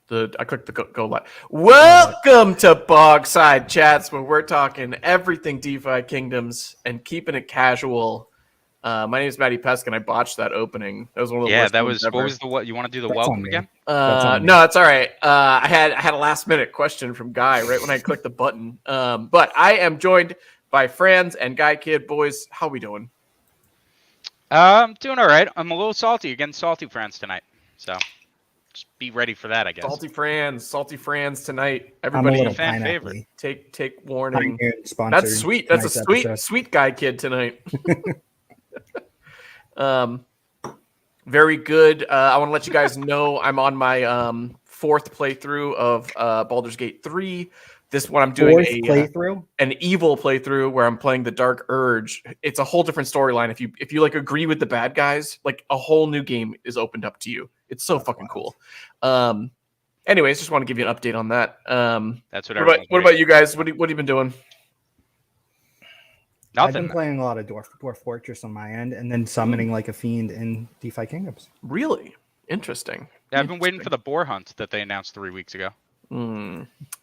I clicked the go live. Welcome to Bogside Chats, where we're talking everything DeFi Kingdoms and keeping it casual. My name is Matty Peskin. I botched that opening. That was one of the worst that ones was ever. what was the what? You want to do the That's welcome again? No, it's all right. I had a last minute question from Guy right when I clicked the button. But I am joined by Franz and Guy Kid. Boys, how we doing? Doing all right. I'm a little salty against salty friends tonight, so just be ready for that, I guess. Salty Franz tonight. I'm a Everybody, little fan pineapple-y. favorite. take warning. Sponsored That's sweet. That's a tonight's episode. sweet Guy Kid tonight. Very good. I want to let you guys know I'm on my fourth playthrough of Baldur's Gate 3. This one I'm doing playthrough, an evil playthrough where I'm playing the Dark Urge. It's a whole different storyline. If you like agree with the bad guys, like a whole new game is opened up to you. It's so fucking cool. Anyways, just want to give you an update on that. That's what about you guys? What have you been doing? Nothing. I've been playing a lot of Dwarf Fortress on my end, and then summoning like a fiend in DeFi Kingdoms. Really interesting. Yeah, I've been waiting for the boar hunt that they announced 3 weeks ago.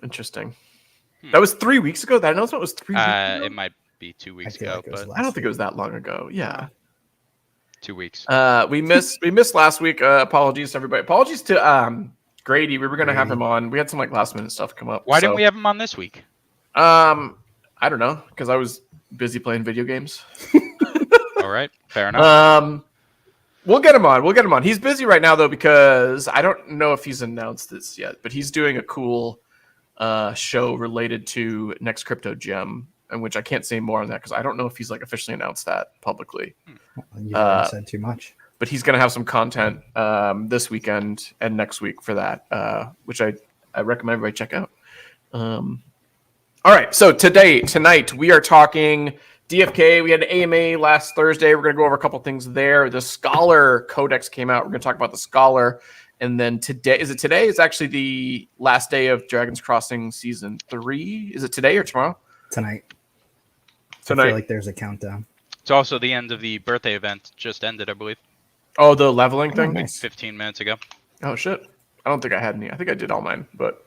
Interesting. That was 3 weeks ago. That announcement was 3 weeks ago. It might be 2 weeks ago, but I don't think it was that long ago. Yeah, 2 weeks. We missed last week. Apologies to everybody. Apologies to Grady. We were gonna have him on. We had some like last minute stuff come up. Why didn't we have him on this week? I don't know, because I was busy playing video games. All right, fair enough. We'll get him on. He's busy right now though, because I don't know if he's announced this yet, but he's doing a cool show related to Next Crypto Gem, in which I can't say more on that because I don't know if he's like officially announced that publicly. You haven't said too much. But he's going to have some content this weekend and next week for that, which I recommend everybody check out. All right, so tonight we are talking DFK. We had an AMA last Thursday. We're going to go over a couple things there. The Scholar Codex came out. We're going to talk about the Scholar. And then today, is it today? It's actually the last day of Dragon's Crossing Season 3. Is it today or tomorrow? Tonight. I feel like there's a countdown. It's also the end of the birthday event. Just ended, I believe. Oh, the leveling thing? Nice. 15 minutes ago. Oh, shit. I don't think I had any. I think I did all mine, but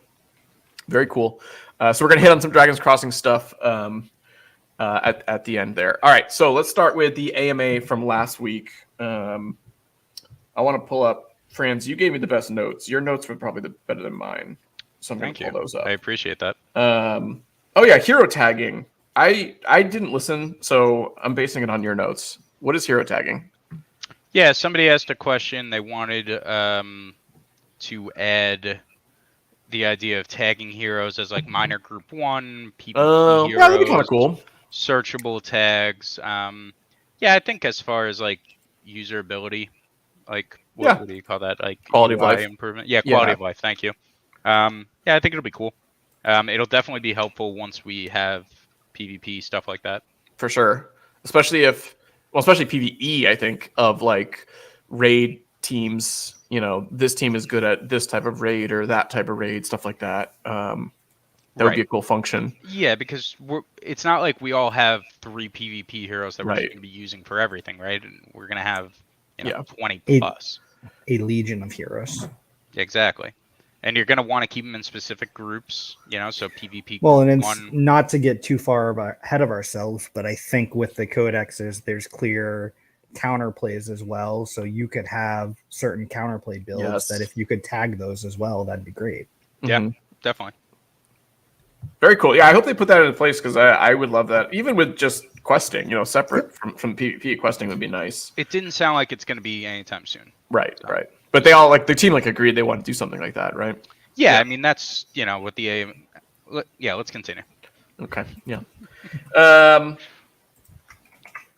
very cool. So we're going to hit on some Dragon's Crossing stuff at the end there. All right, so let's start with the AMA from last week. I want to pull up, Franz, you gave me the best notes. Your notes were probably better than mine. So I'm going to pull those up. I appreciate that. Oh, yeah, hero tagging. I didn't listen, so I'm basing it on your notes. What is hero tagging? Yeah, somebody asked a question. They wanted to add the idea of tagging heroes as like minor group 1, PvP heroes. Yeah, that'd be kind of cool. Searchable tags. Yeah, I think as far as like usability, like what do you call that? Like quality of life improvement. Yeah, quality of life. Thank you. Yeah, I think it'll be cool. It'll definitely be helpful once we have PvP stuff like that. For sure, especially PvE. I think of like raid teams. You know, this team is good at this type of raid or that type of raid, stuff like that. That would be a cool function. Yeah, because it's not like we all have 3 PvP heroes that we're going to be using for everything, right? We're going to have 20 plus. A legion of heroes. Exactly. And you're going to want to keep them in specific groups, so PvP. Well, and it's not to get too far ahead of ourselves, but I think with the codexes, there's clear counterplays as well. So you could have certain counterplay builds that if you could tag those as well, that'd be great. Yeah, definitely. Very cool. Yeah, I hope they put that into place because I would love that. Even with just questing, separate from PvP, questing would be nice. It didn't sound like it's going to be anytime soon. Right. But they all the team agreed they want to do something like that, right? Yeah. I mean that's with the aim. Yeah, let's continue. Okay. Yeah.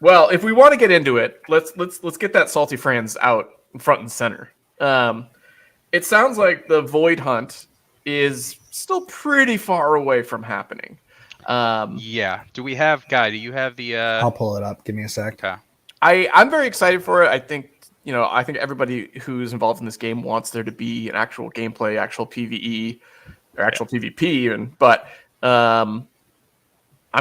Well, if we want to get into it, let's get that salty Franz out front and center. It sounds like the Void Hunt is still pretty far away from happening. Yeah. Do we have Guy? Do you have the? I'll pull it up. Give me a sec. Okay. I'm very excited for it. I think everybody who's involved in this game wants there to be an actual gameplay, actual PvE, or actual PvP even. But I'm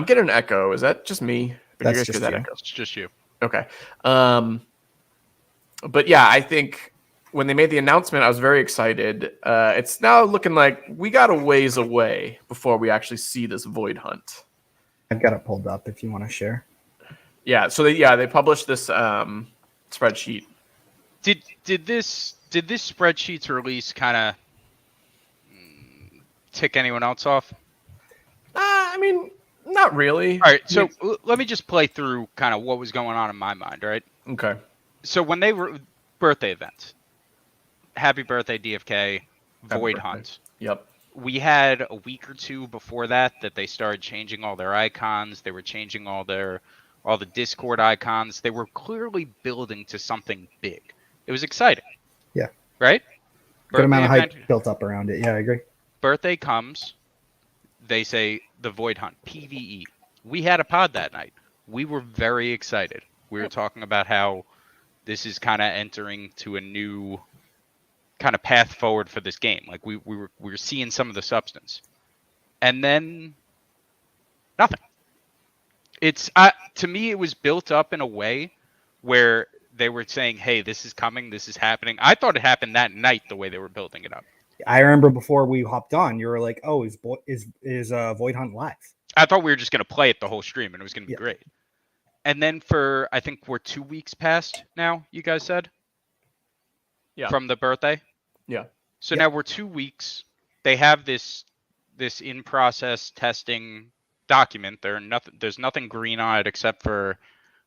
getting an echo. Is that just me? That's just you. It's just you. Okay. But yeah, I think when they made the announcement, I was very excited. It's now looking like we got a ways away before we actually see this Void Hunt. I've got it pulled up if you want to share. Yeah, so they published this spreadsheet. Did this spreadsheet's release kind of tick anyone else off? I mean, not really. All right, so let me just play through kind of what was going on in my mind, right? Okay. So when they were birthday events, happy birthday DFK, Void birthday. Hunt. Yep. We had a week or two before that they started changing all their icons. They were changing all the Discord icons. They were clearly building to something big. It was exciting. Yeah. Right? Good amount of event, hype built up around it. Yeah, I agree. Birthday comes. They say the Void Hunt, PvE. We had a pod that night. We were very excited. We were talking about how this is kind of entering to a new kind of path forward for this game. Like we were seeing some of the substance, and then nothing. It's to me, it was built up in a way where they were saying, "Hey, this is coming. This is happening." I thought it happened that night, the way they were building it up. I remember before we hopped on, you were like, "Oh, is Void Hunt live?" I thought we were just going to play it the whole stream, and it was going to be great. And then I think we're 2 weeks past now. You guys said, from the birthday. Yeah. So now we're 2 weeks. They have this in process testing document. There's nothing green on it except for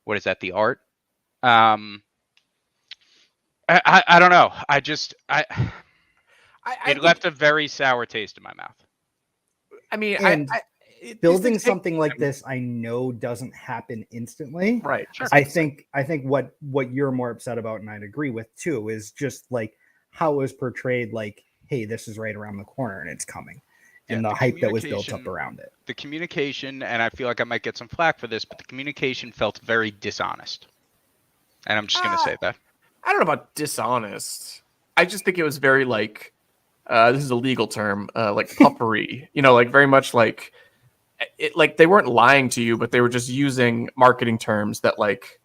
what is that? The art. I don't know. It left a very sour taste in my mouth. I mean, building something like this, I know doesn't happen instantly. Right. Sure. I think what you're more upset about, and I'd agree with too, is just like how it was portrayed. Like, hey, this is right around the corner and it's coming, and the hype that was built up around it. The communication, and I feel like I might get some flack for this, but the communication felt very dishonest. And I'm just going to say that. I don't know about dishonest. I just think it was very like, this is a legal term, like puffery, like very much like it, like they weren't lying to you, but they were just using marketing terms that like,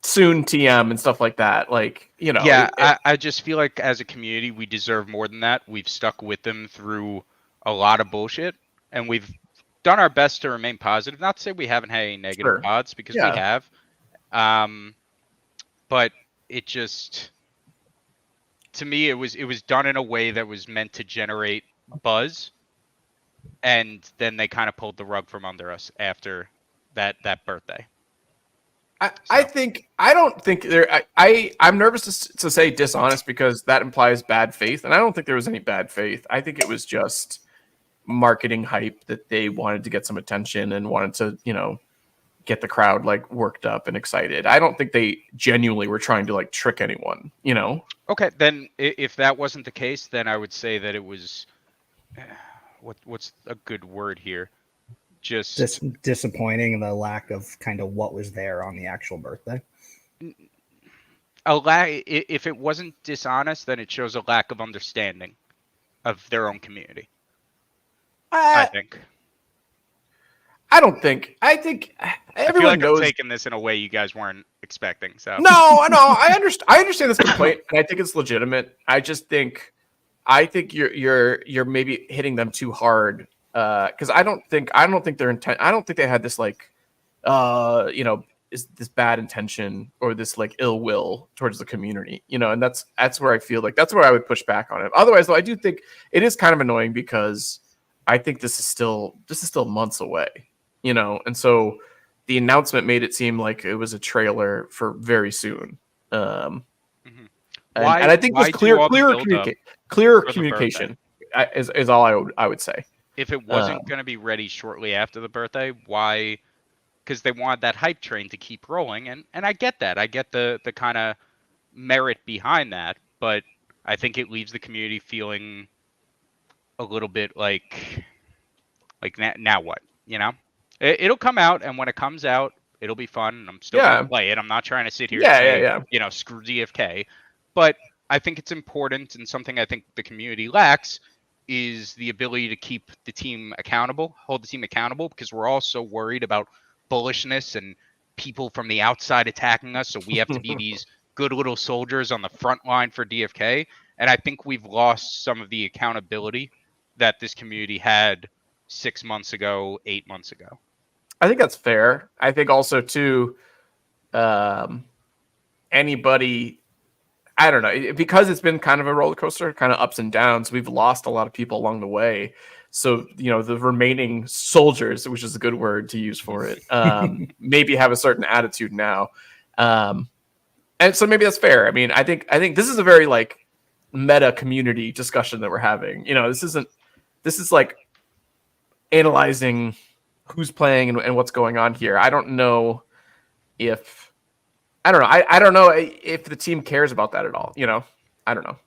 soon TM and stuff like that. Like, Yeah, I just feel like as a community, we deserve more than that. We've stuck with them through a lot of bullshit, and we've done our best to remain positive. Not to say we haven't had any negative odds, because we have. But it just, to me, it was done in a way that was meant to generate buzz, and then they kind of pulled the rug from under us after that birthday. I'm nervous to say dishonest, because that implies bad faith, and I don't think there was any bad faith. I think it was just marketing hype that they wanted to get some attention and wanted to, get the crowd like worked up and excited. I don't think they genuinely were trying to like trick anyone, Okay, then if that wasn't the case, then I would say that it was what's a good word here? Just disappointing, the lack of kind of what was there on the actual birthday. If it wasn't dishonest, then it shows a lack of understanding of their own community. I think. I think everyone I feel like knows. I'm taking this in a way you guys weren't expecting. So no, I understand this complaint, and I think it's legitimate. I think you're maybe hitting them too hard, because I don't think their intent. I don't think they had this like, is this bad intention or this like ill will towards the community, and that's where I feel like that's where I would push back on it. Otherwise, though, I do think it is kind of annoying, because I think this is still months away. And so the announcement made it seem like it was a trailer for very soon. And I think there's clearer communication is all I would say. If it wasn't going to be ready shortly after the birthday, why? Because they wanted that hype train to keep rolling, and I get that. I get the kind of merit behind that, but I think it leaves the community feeling a little bit like now what? It'll come out, and when it comes out, it'll be fun. I'm still going to play it. I'm not trying to sit here and say, screw DFK. But I think it's important, and something I think the community lacks is the ability to keep the team accountable, hold the team accountable, because we're all so worried about bullishness and people from the outside attacking us. So we have to be these good little soldiers on the front line for DFK. And I think we've lost some of the accountability that this community had 6 months ago, 8 months ago. I think that's fair. I think also too, anybody, I don't know, because it's been kind of a roller coaster, kind of ups and downs. We've lost a lot of people along the way. So, the remaining soldiers, which is a good word to use for it, maybe have a certain attitude now. And so maybe that's fair. I mean, I think this is a very like meta community discussion that we're having. This is like analyzing who's playing and what's going on here. I don't know if I don't know if the team cares about that at all. I don't know.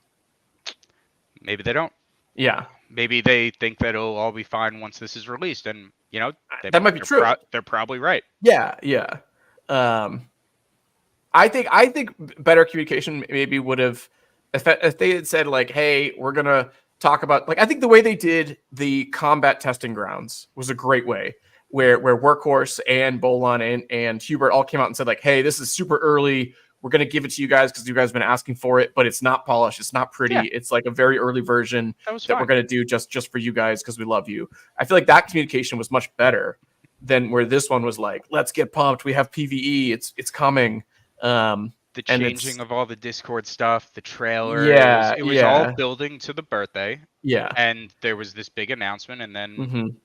Maybe they don't. Yeah. Maybe they think that it'll all be fine once this is released, and that might be true. They're probably right. Yeah. I think better communication maybe would have, if they had said like, hey, we're gonna talk about, like, I think the way they did the combat testing grounds was a great way, where Workhorse and Bolon and Hubert all came out and said like, hey, this is super early. We're going to give it to you guys because you guys have been asking for it, but it's not polished. It's not pretty. Yeah. It's like a very early version that we're going to do just for you guys because we love you. I feel like that communication was much better than where this one was like, let's get pumped. We have PvE. It's coming. The changing of all the Discord stuff, the trailer. Yeah. It was all building to the birthday. Yeah. And there was this big announcement and then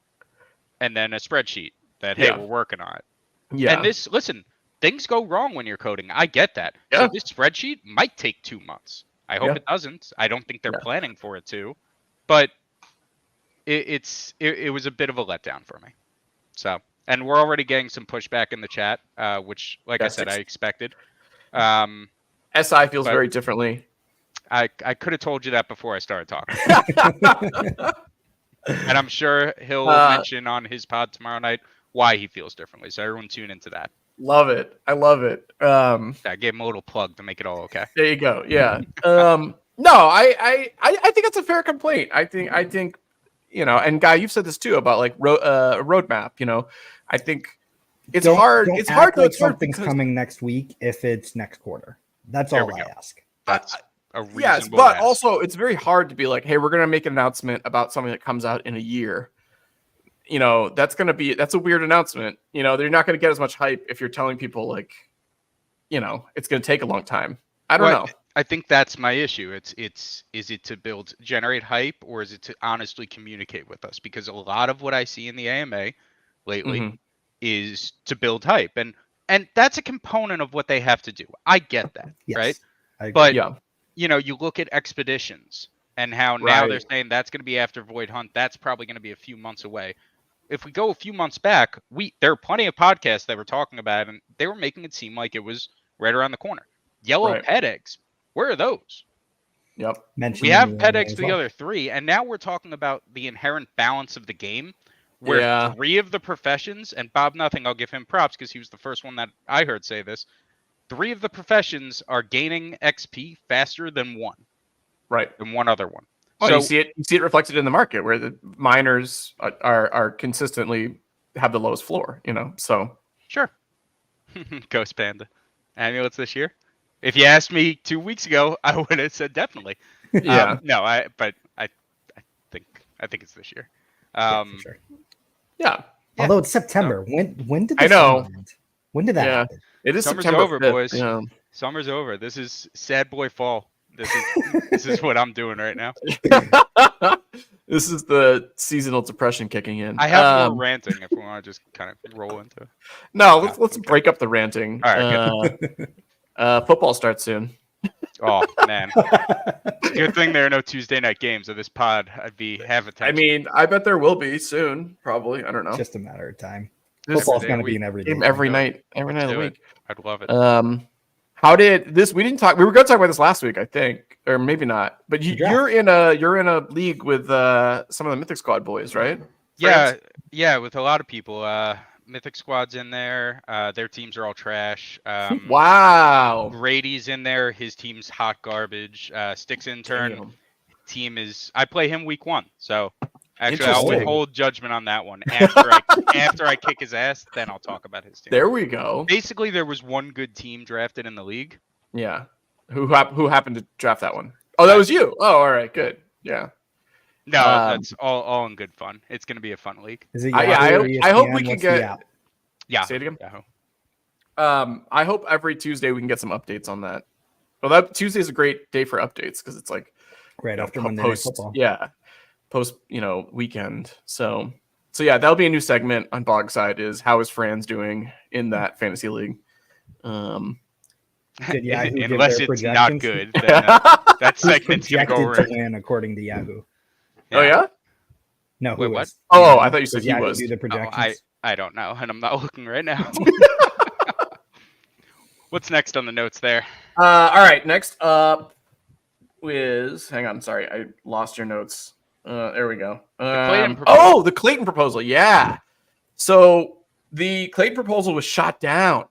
and then a spreadsheet that, hey, we're working on it. Yeah. And listen, things go wrong when you're coding. I get that. Yeah. So this spreadsheet might take 2 months. I hope it doesn't. I don't think they're planning for it to. But it was a bit of a letdown for me. So, and we're already getting some pushback in the chat, which, like I said, I expected. SI feels very differently. I could have told you that before I started talking. And I'm sure he'll mention on his pod tomorrow night why he feels differently. So everyone tune into that. Love it. I love it. I gave him a little plug to make it all okay. There you go. Yeah. No, I think that's a fair complaint. I think, and Guy, you've said this too about like roadmap. I think it's hard. It's hard like something's coming next week if it's next quarter. That's all I ask. That's a reasonable yes, but ask. also it's very hard to be like, hey, we're going to make an announcement about something that comes out in a year. That's a weird announcement. They're not going to get as much hype if you're telling people like, it's going to take a long time. I don't know. I think that's my issue. Is it to generate hype, or is it to honestly communicate with us? Because a lot of what I see in the AMA lately is to build hype, and that's a component of what they have to do. I get that, right? But you look at expeditions and how now they're saying that's going to be after Void Hunt. That's probably going to be a few months away. If we go a few months back, there are plenty of podcasts that were talking about it, and they were making it seem like it was right around the corner. Yellow pet eggs, where are those? Yep. We have pet eggs for the other 3, and now we're talking about the inherent balance of the game, where 3 of the professions, and Bob Nothing, I'll give him props because he was the first one that I heard say this, 3 of the professions are gaining XP faster than one. Right. Than one other one. Well, so, you see it reflected in the market where the miners are consistently have the lowest floor, so. Sure. Ghost Panda. Amulets this year? If you asked me 2 weeks ago, I would have said definitely. Yeah. No, I think it's this year. For sure. Yeah. Although it's September. When did I know. When did that happen? It is Summer's September over, 5th, boys. Yeah. Summer's over. This is sad boy fall. This is what I'm doing right now. This is the seasonal depression kicking in. I have more ranting if we want to just kind of roll into. No, let's break up the ranting. All right. Football starts soon. Oh man, good thing there are no Tuesday night games of this pod. I'd be half attention. I mean, I bet there will be soon. Probably. I don't know. Just a matter of time. Football's going to be an everyday game every night of the week. I'd love it. How did this? We didn't talk. We were going to talk about this last week, I think, or maybe not. But you're in a league with some of the Mythic Squad boys, right? Yeah, with a lot of people. Mythic Squad's in there. Their teams are all trash. Wow. Grady's in there. His team's hot garbage. Sticks intern team is. I play him week 1, so actually I'll withhold judgment on that one. After I kick his ass, then I'll talk about his team. There we go. Basically, there was one good team drafted in the league, Yeah. Who happened to draft that one? Oh, that was you. Oh, all right, good. Yeah. No, that's all in good fun. It's going to be a fun league. Is it Yeah, Yahoo or I hope ESPN? we can What's the get. app? Yeah. Say it again. Yahoo. I hope every Tuesday we can get some updates on that. Well, that Tuesday is a great day for updates because it's like Right after Monday Night post, Football. yeah, post weekend. So yeah, that'll be a new segment on Bog Side. Is how is Franz doing in that fantasy league? Did Yahoo give Unless their it's not projections? good, then that Who's segment's going to go projected over. to win according to Yahoo? Oh yeah. No, Wait, who what? is? Oh, I thought you said Does he Yahoo was. do the Oh, projections? I don't know, and I'm not looking right now. What's next on the notes there? All right. Next up is. Hang on. Sorry, I lost your notes. There we go. Clayton proposal. The Clayton proposal. Yeah. So the Clayton proposal was shot down.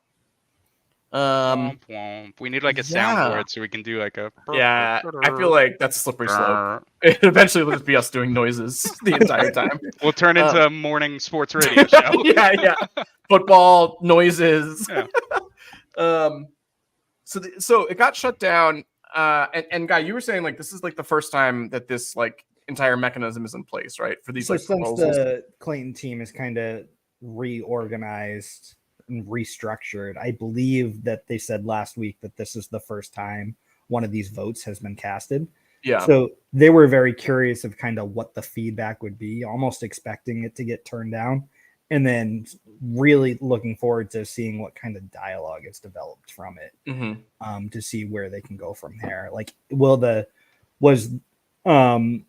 Womp womp. We need like a soundboard so we can do like a. Yeah, I feel like that's a slippery slope. Eventually, it'll just be us doing noises the entire time. We'll turn into a morning sports radio show. yeah. Football noises. Yeah. So it got shut down. And Guy, you were saying like this is like the first time that this like entire mechanism is in place, right? For these So like since proposals. the Clayton team is kind of reorganized and restructured, I believe that they said last week that this is the first time one of these votes has been casted. Yeah. So they were very curious of kind of what the feedback would be, almost expecting it to get turned down, and then really looking forward to seeing what kind of dialogue is developed from it, to see where they can go from there. Like, was a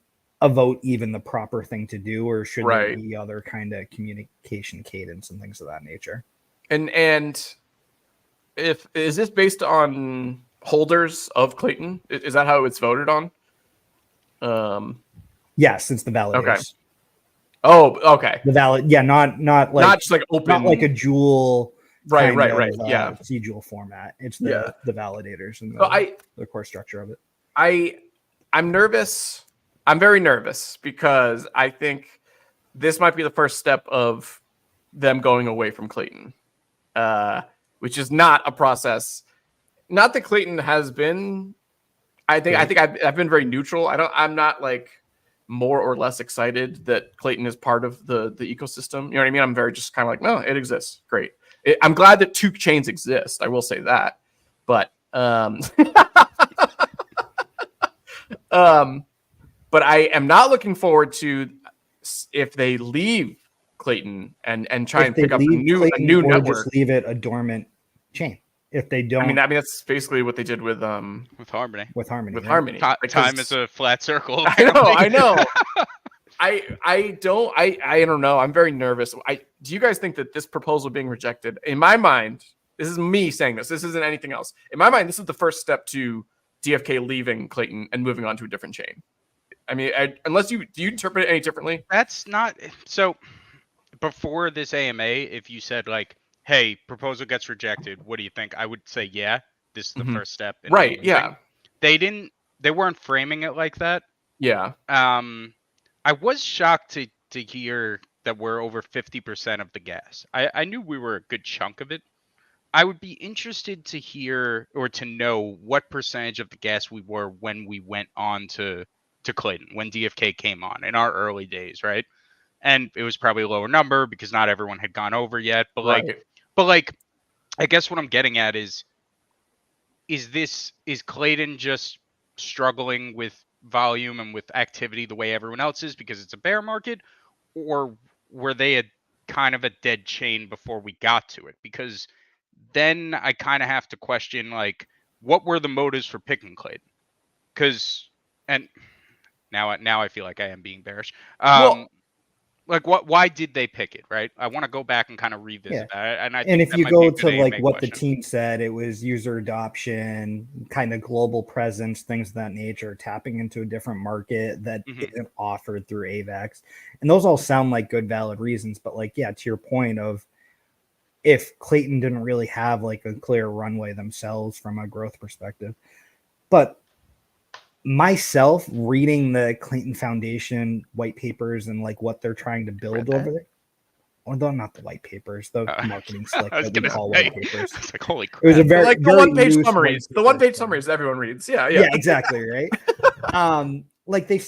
vote even the proper thing to do, or should there be other kind of communication cadence and things of that nature? And is this based on holders of Clayton? Is that how it's voted on? Yes, it's the validators. Okay. Oh, okay. The valid, yeah, not like just like open, not like a jewel. Right. Yeah, C-jewel format. It's the validators and the core structure of it. I'm nervous. I'm very nervous because I think this might be the first step of them going away from Clayton, which is not a process. Not that Clayton has been. I think I've been very neutral. I'm not like more or less excited that Clayton is part of the ecosystem. You know what I mean? I'm very just kind of like, no, it exists. Great. I'm glad that two chains exist. I will say that, but but I am not looking forward to if they leave Clayton and try and pick up a new network. Just leave it a dormant chain. If they don't, I mean that's basally what they did with Harmony. With Harmony. Time is a flat circle. I know. I don't know. I'm very nervous. Do you guys think that this proposal being rejected, in my mind, this is me saying this. This isn't anything else. In my mind, this is the first step to DFK leaving Clayton and moving on to a different chain. I mean, unless do you interpret it any differently? That's not so. Before this AMA, if you said like, "Hey, proposal gets rejected. What do you think?" I would say, "Yeah, this is the first step." Right? Yeah. They weren't framing it like that. Yeah. I was shocked to hear that we're over 50% of the gas. I knew we were a good chunk of it. I would be interested to hear or to know what percentage of the gas we were when we went on to Clayton, when DFK came on in our early days, right? And it was probably a lower number because not everyone had gone over yet. But like, I guess what I'm getting at is Clayton just struggling with volume and with activity the way everyone else is because it's a bear market, or were they a kind of a dead chain before we got to it? Because then I kind of have to question like, what were the motives for picking Clayton? And now I feel like I am being bearish. Like why did they pick it, right? I want to go back and kind of revisit that. And if you go to like what the team said, it was user adoption, kind of global presence, things of that nature, tapping into a different market that isn't offered through AVAX. And those all sound like good, valid reasons. But like, yeah, to your point of if Clayton didn't really have like a clear runway themselves from a growth perspective. But myself reading the Clayton Foundation white papers and like what they're trying to build over there. Well, though not the white papers, the marketing slick I was that we gonna call say, white papers. it's like, holy crap. It was a very like the very one-page loose summaries, white the one-page paper. summaries everyone reads. Yeah. Yeah, exactly, right. Like they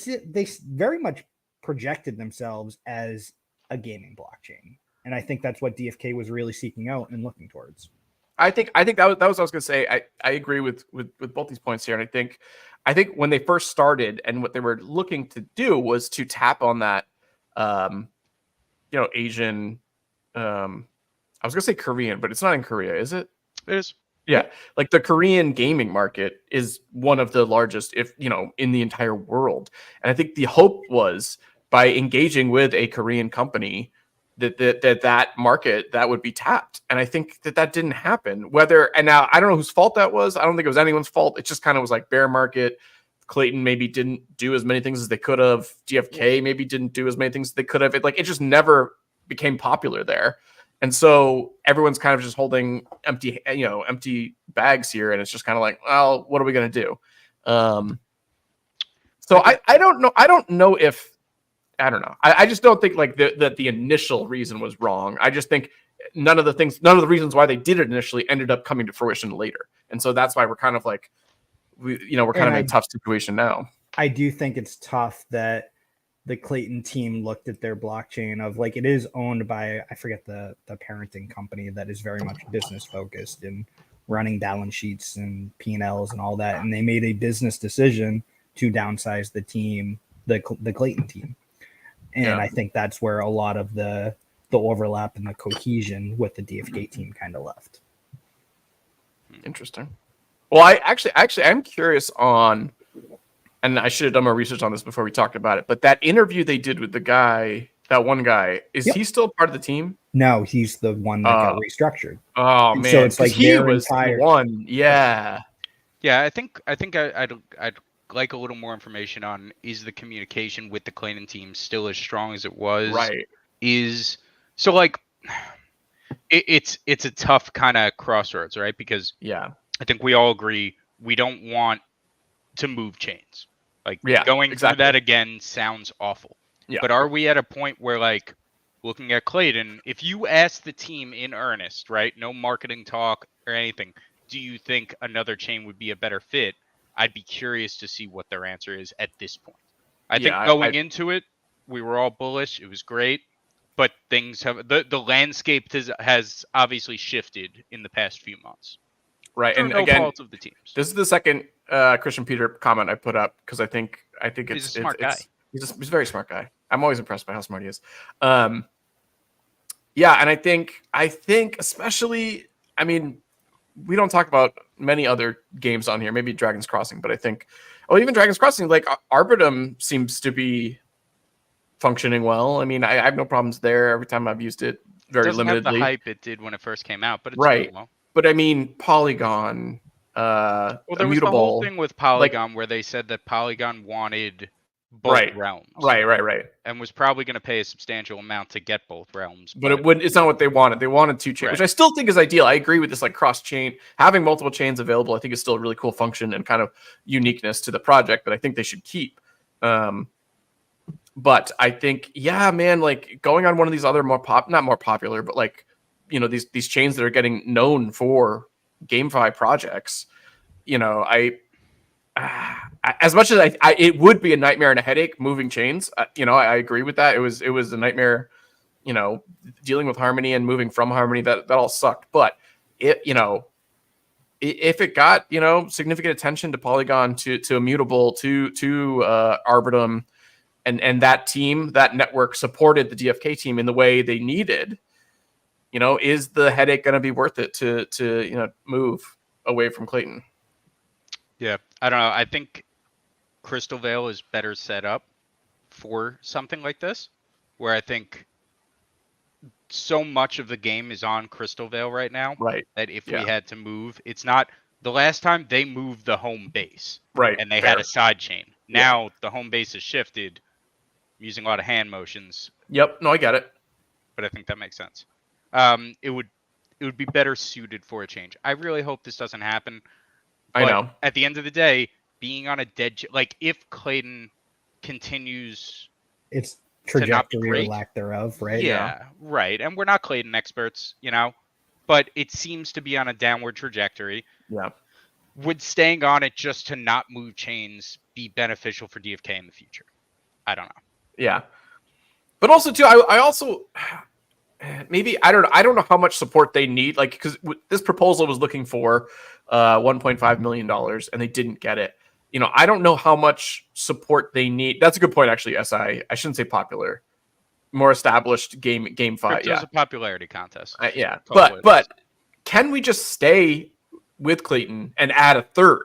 very much projected themselves as a gaming blockchain, and I think that's what DFK was really seeking out and looking towards. I think that was what I was going to say. I agree with both these points here, and I think when they first started and what they were looking to do was to tap on that, Asian. I was going to say Korean, but it's not in Korea, is it? It is. Yeah, like the Korean gaming market is one of the largest, if in the entire world. And I think the hope was by engaging with a Korean company that market that would be tapped. And I think that didn't happen. And now I don't know whose fault that was. I don't think it was anyone's fault. It just kind of was like bear market. Clayton maybe didn't do as many things as they could have. GFK maybe didn't do as many things as they could have. It just never became popular there. And so everyone's kind of just holding empty bags here, and it's just kind of like, well, what are we going to do? So I don't know. I don't know. I just don't think like that the initial reason was wrong. I just think none of the reasons why they did it initially ended up coming to fruition later. And so that's why we're kind of like, we're kind of in a tough situation now. I do think it's tough that the Clayton team looked at their blockchain of like, it is owned by, I forget the parenting company that is very much business focused and running balance sheets and P&Ls and all that. And they made a business decision to downsize the team, the Clayton team. And I think that's where a lot of the overlap and the cohesion with the DFK team kind of left. Interesting. Well, I'm curious on, and I should have done more research on this before we talked about it, but that interview they did with that one guy, is he still part of the team? No, he's the one that got restructured. Oh, man. So it's like he was the one. Yeah. Yeah, I think I'd like a little more information on, is the communication with the Clayton team still as strong as it was? Right. It's a tough kind of crossroads, right? Because I think we all agree we don't want to move chains. Like going through that again sounds awful. Yeah. But are we at a point where, like, looking at Clayton, if you ask the team in earnest, right, no marketing talk or anything, do you think another chain would be a better fit? I'd be curious to see what their answer is at this point. I think going into it, we were all bullish. It was great. But things have the landscape has obviously shifted in the past few months. Right. And no again, fault of the teams. This is the second Christian Peter comment I put up because I think he's a smart guy. He's a very smart guy. I'm always impressed by how smart he is. And I think especially, I mean, we don't talk about many other games on here, maybe Dragon's Crossing, but I think, even Dragon's Crossing, like Arbitrum seems to be functioning well. I mean, I have no problems there. Every time I've used it, very limitedly. It doesn't have the hype it did when it first came out, but it's right. doing well. But I mean, Polygon, there Immutable, was the whole thing with Polygon where they said that Polygon wanted both realms. Right. And was probably going to pay a substantial amount to get both realms. But it's not what they wanted. They wanted two chains, which I still think is ideal. I agree with this, like, cross-chain. Having multiple chains available, I think, is still a really cool function and kind of uniqueness to the project that I think they should keep. But I think, man, like, going on one of these other not more popular, but like, these chains that are getting known for GameFi projects, as much as it would be a nightmare and a headache moving chains, I agree with that. It was a nightmare, dealing with Harmony and moving from Harmony, that all sucked. But if it got, significant attention to Polygon, to Immutable, to Arbitrum, and that team, that network supported the DFK team in the way they needed, is the headache going to be worth it to move away from Clayton? Yeah, I don't know. I think Crystal Vale is better set up for something like this, where I think so much of the game is on Crystal Vale right now. Right. That if we had to move, it's not the last time they moved the home base. Right. And they had a side chain. Now the home base has shifted. I'm using a lot of hand motions. Yep. No, I get it. But I think that makes sense. It would be better suited for a change. I really hope this doesn't happen. But I know. At the end of the day, being on a dead, like, if Clayton continues, it's trajectory or break. lack thereof, right? Yeah, right. And we're not Clayton experts, but it seems to be on a downward trajectory. Yeah. Would staying on it just to not move chains be beneficial for DFK in the future? I don't know. Yeah. But also too, I also maybe I don't know how much support they need, like, because this proposal was looking for $1.5 million and they didn't get it. I don't know how much support they need. That's a good point, actually. I shouldn't say popular, more established game fight. Crypto's Yeah, a popularity contest. yeah. Totally But can we just stay with Clayton and add a third,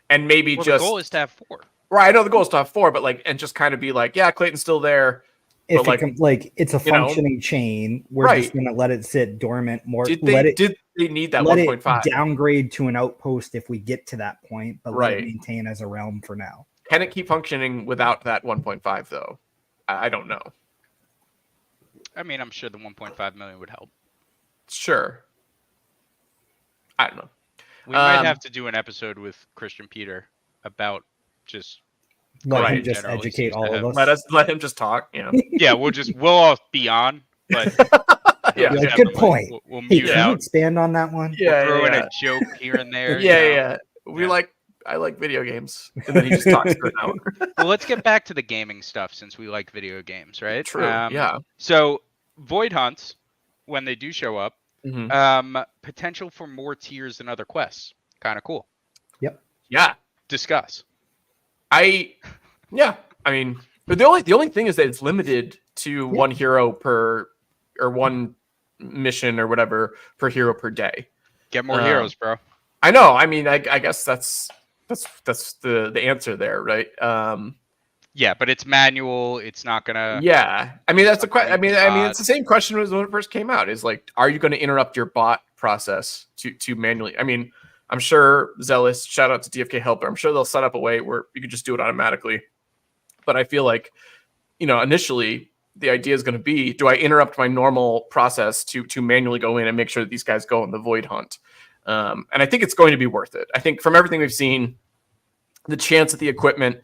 and maybe the just goal is to have 4. Right, I know the goal is to have 4, but and just kind of be like, yeah, Clayton's still there. If But it's a functioning chain, we're just going to let it sit dormant more. Did they need that let 1.5? It downgrade to an outpost if we get to that point, but let it Right. maintain as a realm for now. Can it keep functioning without that 1.5 though? I don't know. I mean, I'm sure the 1.5 million would help. Sure. I don't know. We might have to do an episode with Christian Peter about just let him just educate all of us. Let him just talk. Yeah, we'll all be on, but yeah, good point. We'll mute can out. you expand on that one? Yeah, we'll throw in a joke here and there. Yeah. I like video games, and then he just talks for an hour. Well, let's get back to the gaming stuff since we like video games, right? True. Yeah. So Void Hunts, when they do show up, potential for more tiers than other quests. Kind of cool. Yep. Yeah. Discuss. I mean, but the only thing is that it's limited to one hero per, or one mission or whatever per hero per day. Get more heroes, bro. I know. I mean, I guess that's the answer there, right? Yeah, but it's manual. It's not gonna. Yeah, I mean that's a question. I mean it's the same question as when it first came out. Is like, are you going to interrupt your bot process to manually? I mean, I'm sure Zealous, shout out to DFK Helper, I'm sure they'll set up a way where you could just do it automatically. But I feel like, initially the idea is going to be, do I interrupt my normal process to manually go in and make sure that these guys go on the Void Hunt? And I think it's going to be worth it. I think from everything we've seen, the chance that the equipment,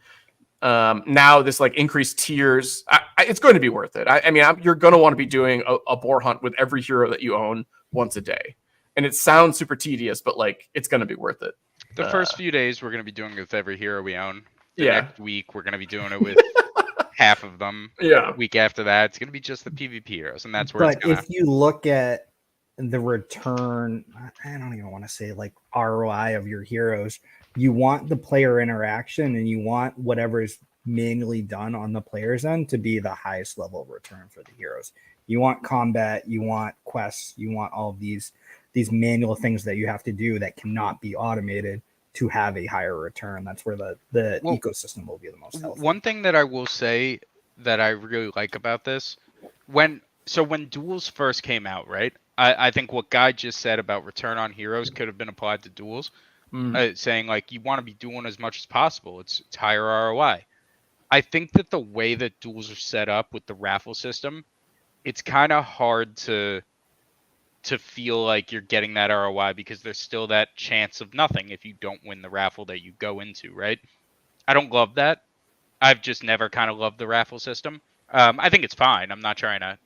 now this increased tiers, it's going to be worth it. I mean, you're going to want to be doing a boar hunt with every hero that you own once a day. And it sounds super tedious, but it's going to be worth it. The first few days, we're going to be doing it with every hero we own. The Yeah. next week, we're going to be doing it with half of them. Yeah. Week after that, it's going to be just the PvP heroes, and that's where it's going. But if you look at the return, I don't even want to say ROI of your heroes, you want the player interaction and you want whatever is manually done on the player's end to be the highest level of return for the heroes. You want combat, you want quests, you want all of these manual things that you have to do that cannot be automated to have a higher return. That's where the ecosystem will be the most healthy. One thing that I will say that I really like about this, when duels first came out, right? I think what Guy just said about return on heroes could have been applied to duels, saying you want to be doing as much as possible. It's higher ROI. I think that the way that duels are set up with the raffle system, it's kind of hard to feel like you're getting that ROI because there's still that chance of nothing if you don't win the raffle that you go into, right? I don't love that. I've just never kind of loved the raffle system. I think it's fine. I'm not trying to,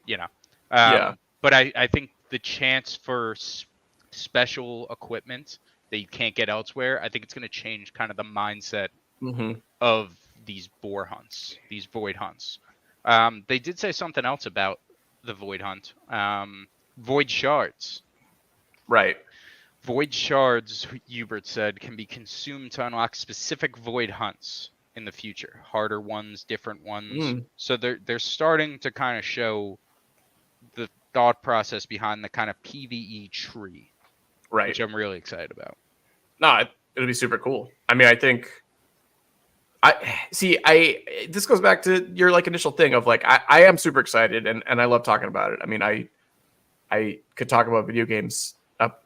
But I think the chance for special equipment that you can't get elsewhere, I think it's going to change kind of the mindset of these boar hunts, these void hunts. They did say something else about the void hunt. Void shards. Right. Void shards, Hubert said, can be consumed to unlock specific void hunts in the future. Harder ones, different ones. So they're starting to kind of show the thought process behind the kind of PvE tree. Right. Which I'm really excited about. No, it'll be super cool. I mean, I think this goes back to your initial thing of I am super excited and I love talking about it. I mean, I could talk about video games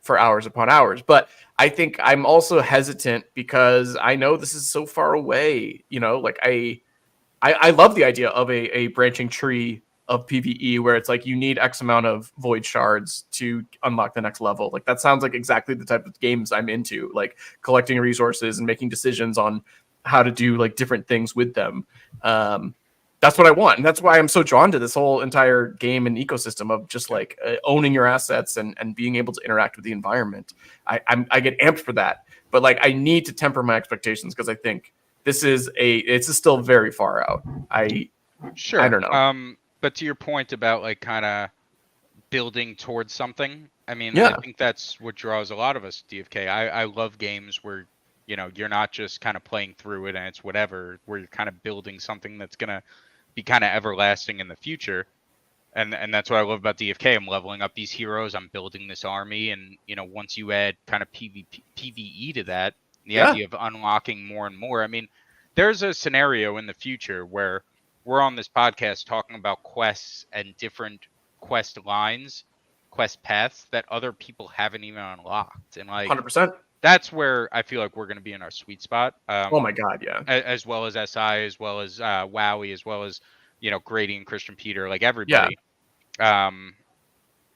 for hours upon hours, but I think I'm also hesitant because I know this is so far away. I love the idea of a branching tree of PvE where it's you need X amount of void shards to unlock the next level. That sounds like exactly the type of games I'm into, collecting resources and making decisions on how to do different things with them. That's what I want, and that's why I'm so drawn to this whole entire game and ecosystem of just like owning your assets and being able to interact with the environment. I get amped for that, but like I need to temper my expectations because I think it's still very far out. I don't know. But to your point about like kind of building towards something, I mean, Yeah. I think that's what draws a lot of us to DFK. I love games where, you know, you're not just kind of playing through it and it's whatever, where you're kind of building something that's gonna be kind of everlasting in the future. And that's what I love about DFK. I'm leveling up these heroes, I'm building this army, and you know, once you add kind of PvE to that, the idea of unlocking more and more. I mean, there's a scenario in the future where we're on this podcast talking about quests and different quest lines, quest paths that other people haven't even unlocked, and like 100%. that's where I feel like we're going to be in our sweet spot. Oh my god, yeah. As well as SI, as well as Wowie, as well as, you know, Grady and Christian Peter, like everybody. Yeah.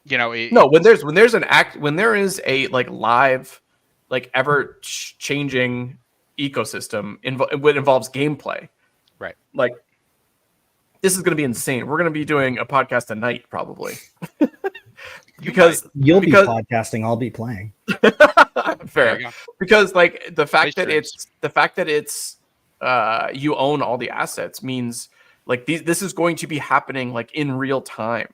You know, when there is a like live, like ever changing ecosystem it involves gameplay, right? Like this is going to be insane. We're going to be doing a podcast tonight probably. because you'll be podcasting, I'll be playing. Fair. Because like the fact that it's you own all the assets means like this is going to be happening like in real time,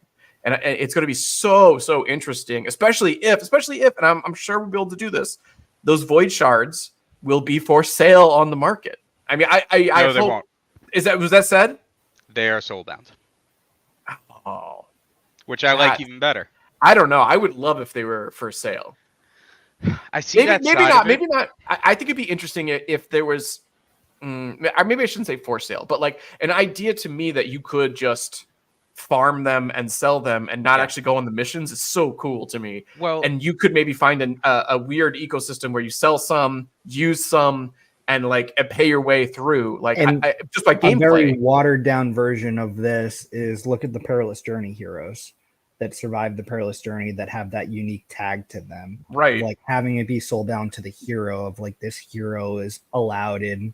and it's going to be so interesting, especially if and I'm sure we'll be able to do this, those void shards will be for sale on the market. I mean, I hope, they won't. Was that said? They are soulbound. Oh, which I like even better. I don't know. I would love if they were for sale. I see maybe not. I think it'd be interesting if there was, maybe I shouldn't say for sale, but like an idea to me that you could just farm them and sell them and not actually go on the missions is so cool to me. Well, and you could maybe find a weird ecosystem where you sell some, use some, and like pay your way through, like just by gameplay. A very watered down version of this is look at the Perilous Journey heroes that survive the Perilous Journey that have that unique tag to them. Right. Like having it be sold down to the hero of like this hero is allowed in.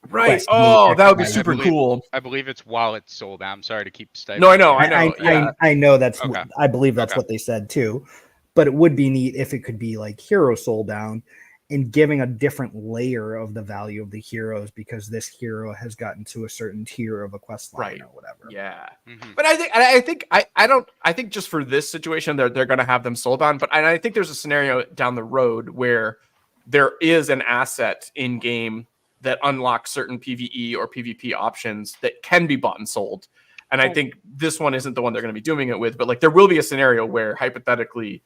Right. Oh, that would be super cool. I believe it's while it's sold out. I'm sorry to keep stifling. No, I know. I know that's I believe that's what they said too. But it would be neat if it could be like hero sold down and giving a different layer of the value of the heroes because this hero has gotten to a certain tier of a quest line or whatever. Yeah. Mm-hmm. But I think just for this situation, they're going to have them sold on. But I think there's a scenario down the road where there is an asset in game that unlocks certain PvE or PvP options that can be bought and sold. And I think this one isn't the one they're going to be doing it with, but like there will be a scenario where hypothetically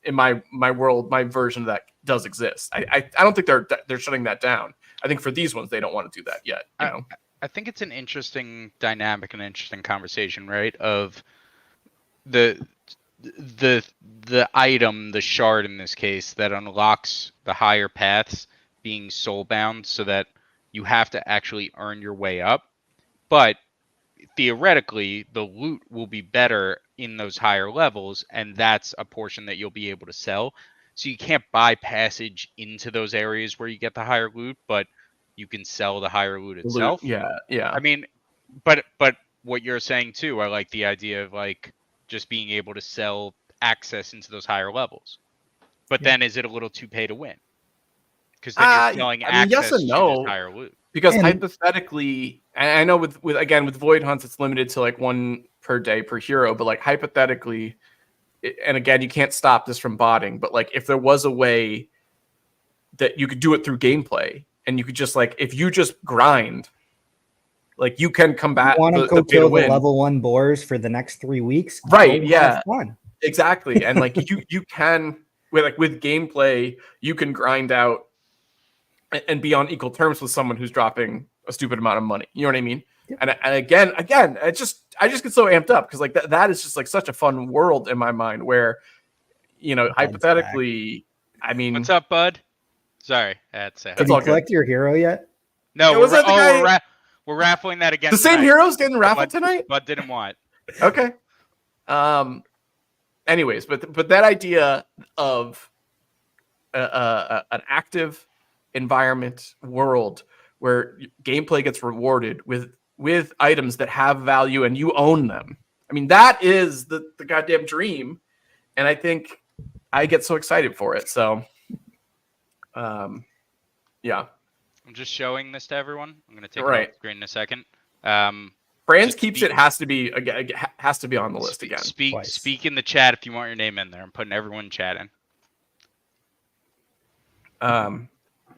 in my world, my version of that does exist. I don't think they're shutting that down. I think for these ones, they don't want to do that yet. You know? I think it's an interesting dynamic and interesting conversation, right? Of the item, the shard in this case, that unlocks the higher paths being soulbound so that you have to actually earn your way up. But theoretically, the loot will be better in those higher levels, and that's a portion that you'll be able to sell. So you can't buy passage into those areas where you get the higher loot, but you can sell the higher loot itself. Yeah. I mean, but what you're saying too, I like the idea of like just being able to sell access into those higher levels. But then is it a little too pay to win? Because then you're selling access to this higher loot. Because hypothetically, and I know with Void Hunts, it's limited to like 1 per day per hero, but like hypothetically, and again, you can't stop this from botting, but like if there was a way that you could do it through gameplay and you could just like, if you just grind, like you can combat the kill the level 1 boars for the next 3 weeks. Right. Yeah, exactly. And like you can with gameplay, you can grind out and be on equal terms with someone who's dropping a stupid amount of money. You know what I mean? Yeah. And again, I just get so amped up because like that is just like such a fun world in my mind where, you know, hypothetically, I mean, what's up, bud? Sorry, that's it. Did you collect your hero yet? No, we're raffling that again. The same heroes getting raffled tonight, but didn't want. Okay. Anyways, but that idea of an active environment world where gameplay gets rewarded with with items that have value and you own them. I mean, that is the goddamn dream. And I think I get so excited for it. So, yeah. I'm just showing this to everyone. I'm going to take it Right. off screen in a second. Brands keeps it has to be on the list again. Speak in the chat if you want your name in there. I'm putting everyone in chat in. All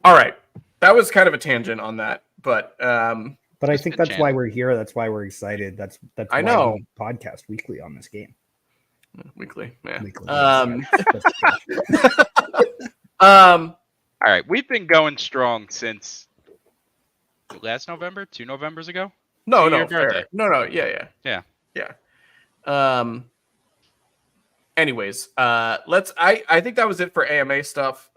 right. That was kind of a tangent on that, but I think that's why we're here. That's why we're excited. That's I why know. we podcast weekly on this game. Weekly, yeah. Weekly. All right, we've been going strong since last November, 2 Novembers ago. No, birthday. Fair. No, yeah. Anyways, I think that was it for AMA stuff.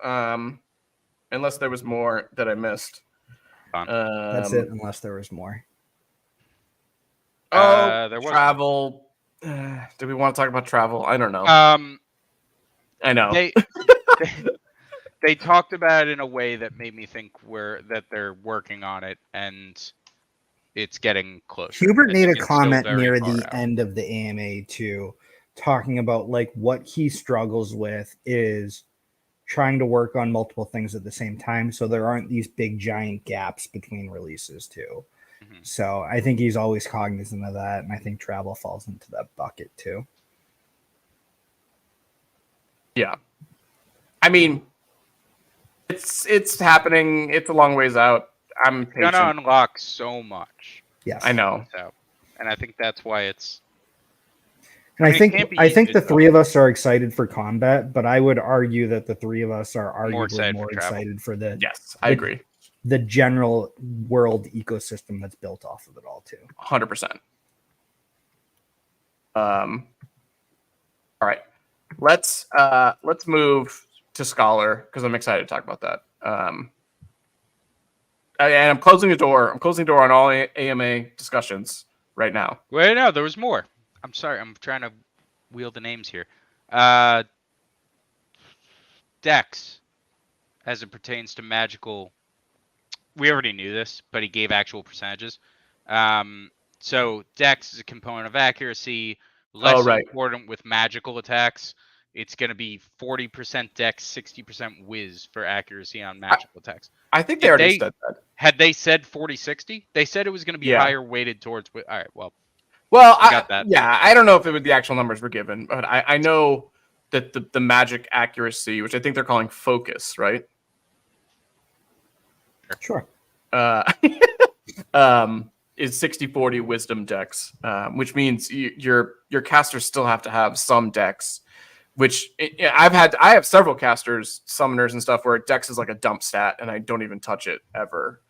Unless there was more that I missed. That's it, unless there was more. There was travel. Do we want to talk about travel? I don't know. I know. They talked about it in a way that made me think that they're working on it and it's getting close. Hubert made a comment near the end of the AMA too, talking about like what he struggles with is trying to work on multiple things at the same time, so there aren't these big giant gaps between releases too. Mm-hmm. So I think he's always cognizant of that, and I think travel falls into that bucket too. Yeah, I mean, it's happening. It's a long ways out. I'm patient. Gonna unlock so much. Yes, I know, and I think that's why it's. And I think the three of us are excited for combat, but I would argue that the three of us are arguably more excited for the. Yes, I agree. The general world ecosystem that's built off of it all too. 100%. All right, let's move to Scholar because I'm excited to talk about that. And I'm closing the door. I'm closing the door on all AMA discussions right now. Wait, no, there was more. I'm sorry. I'm trying to wheel the names here. Dex, as it pertains to magical. We already knew this, but he gave actual percentages. So Dex is a component of accuracy. Less important with magical attacks. It's going to be 40% Dex, 60% Whiz for accuracy on magical attacks. I think they already said that. Had they said 40-60? They said it was going to be higher weighted towards. All right, well, I got that. Yeah, I don't know if the actual numbers were given, but I know that the magic accuracy, which I think they're calling focus, right? Sure. Is 60-40 wisdom Dex, which means your casters still have to have some Dex. Which I have several casters, summoners, and stuff where Dex is like a dump stat, and I don't even touch it ever.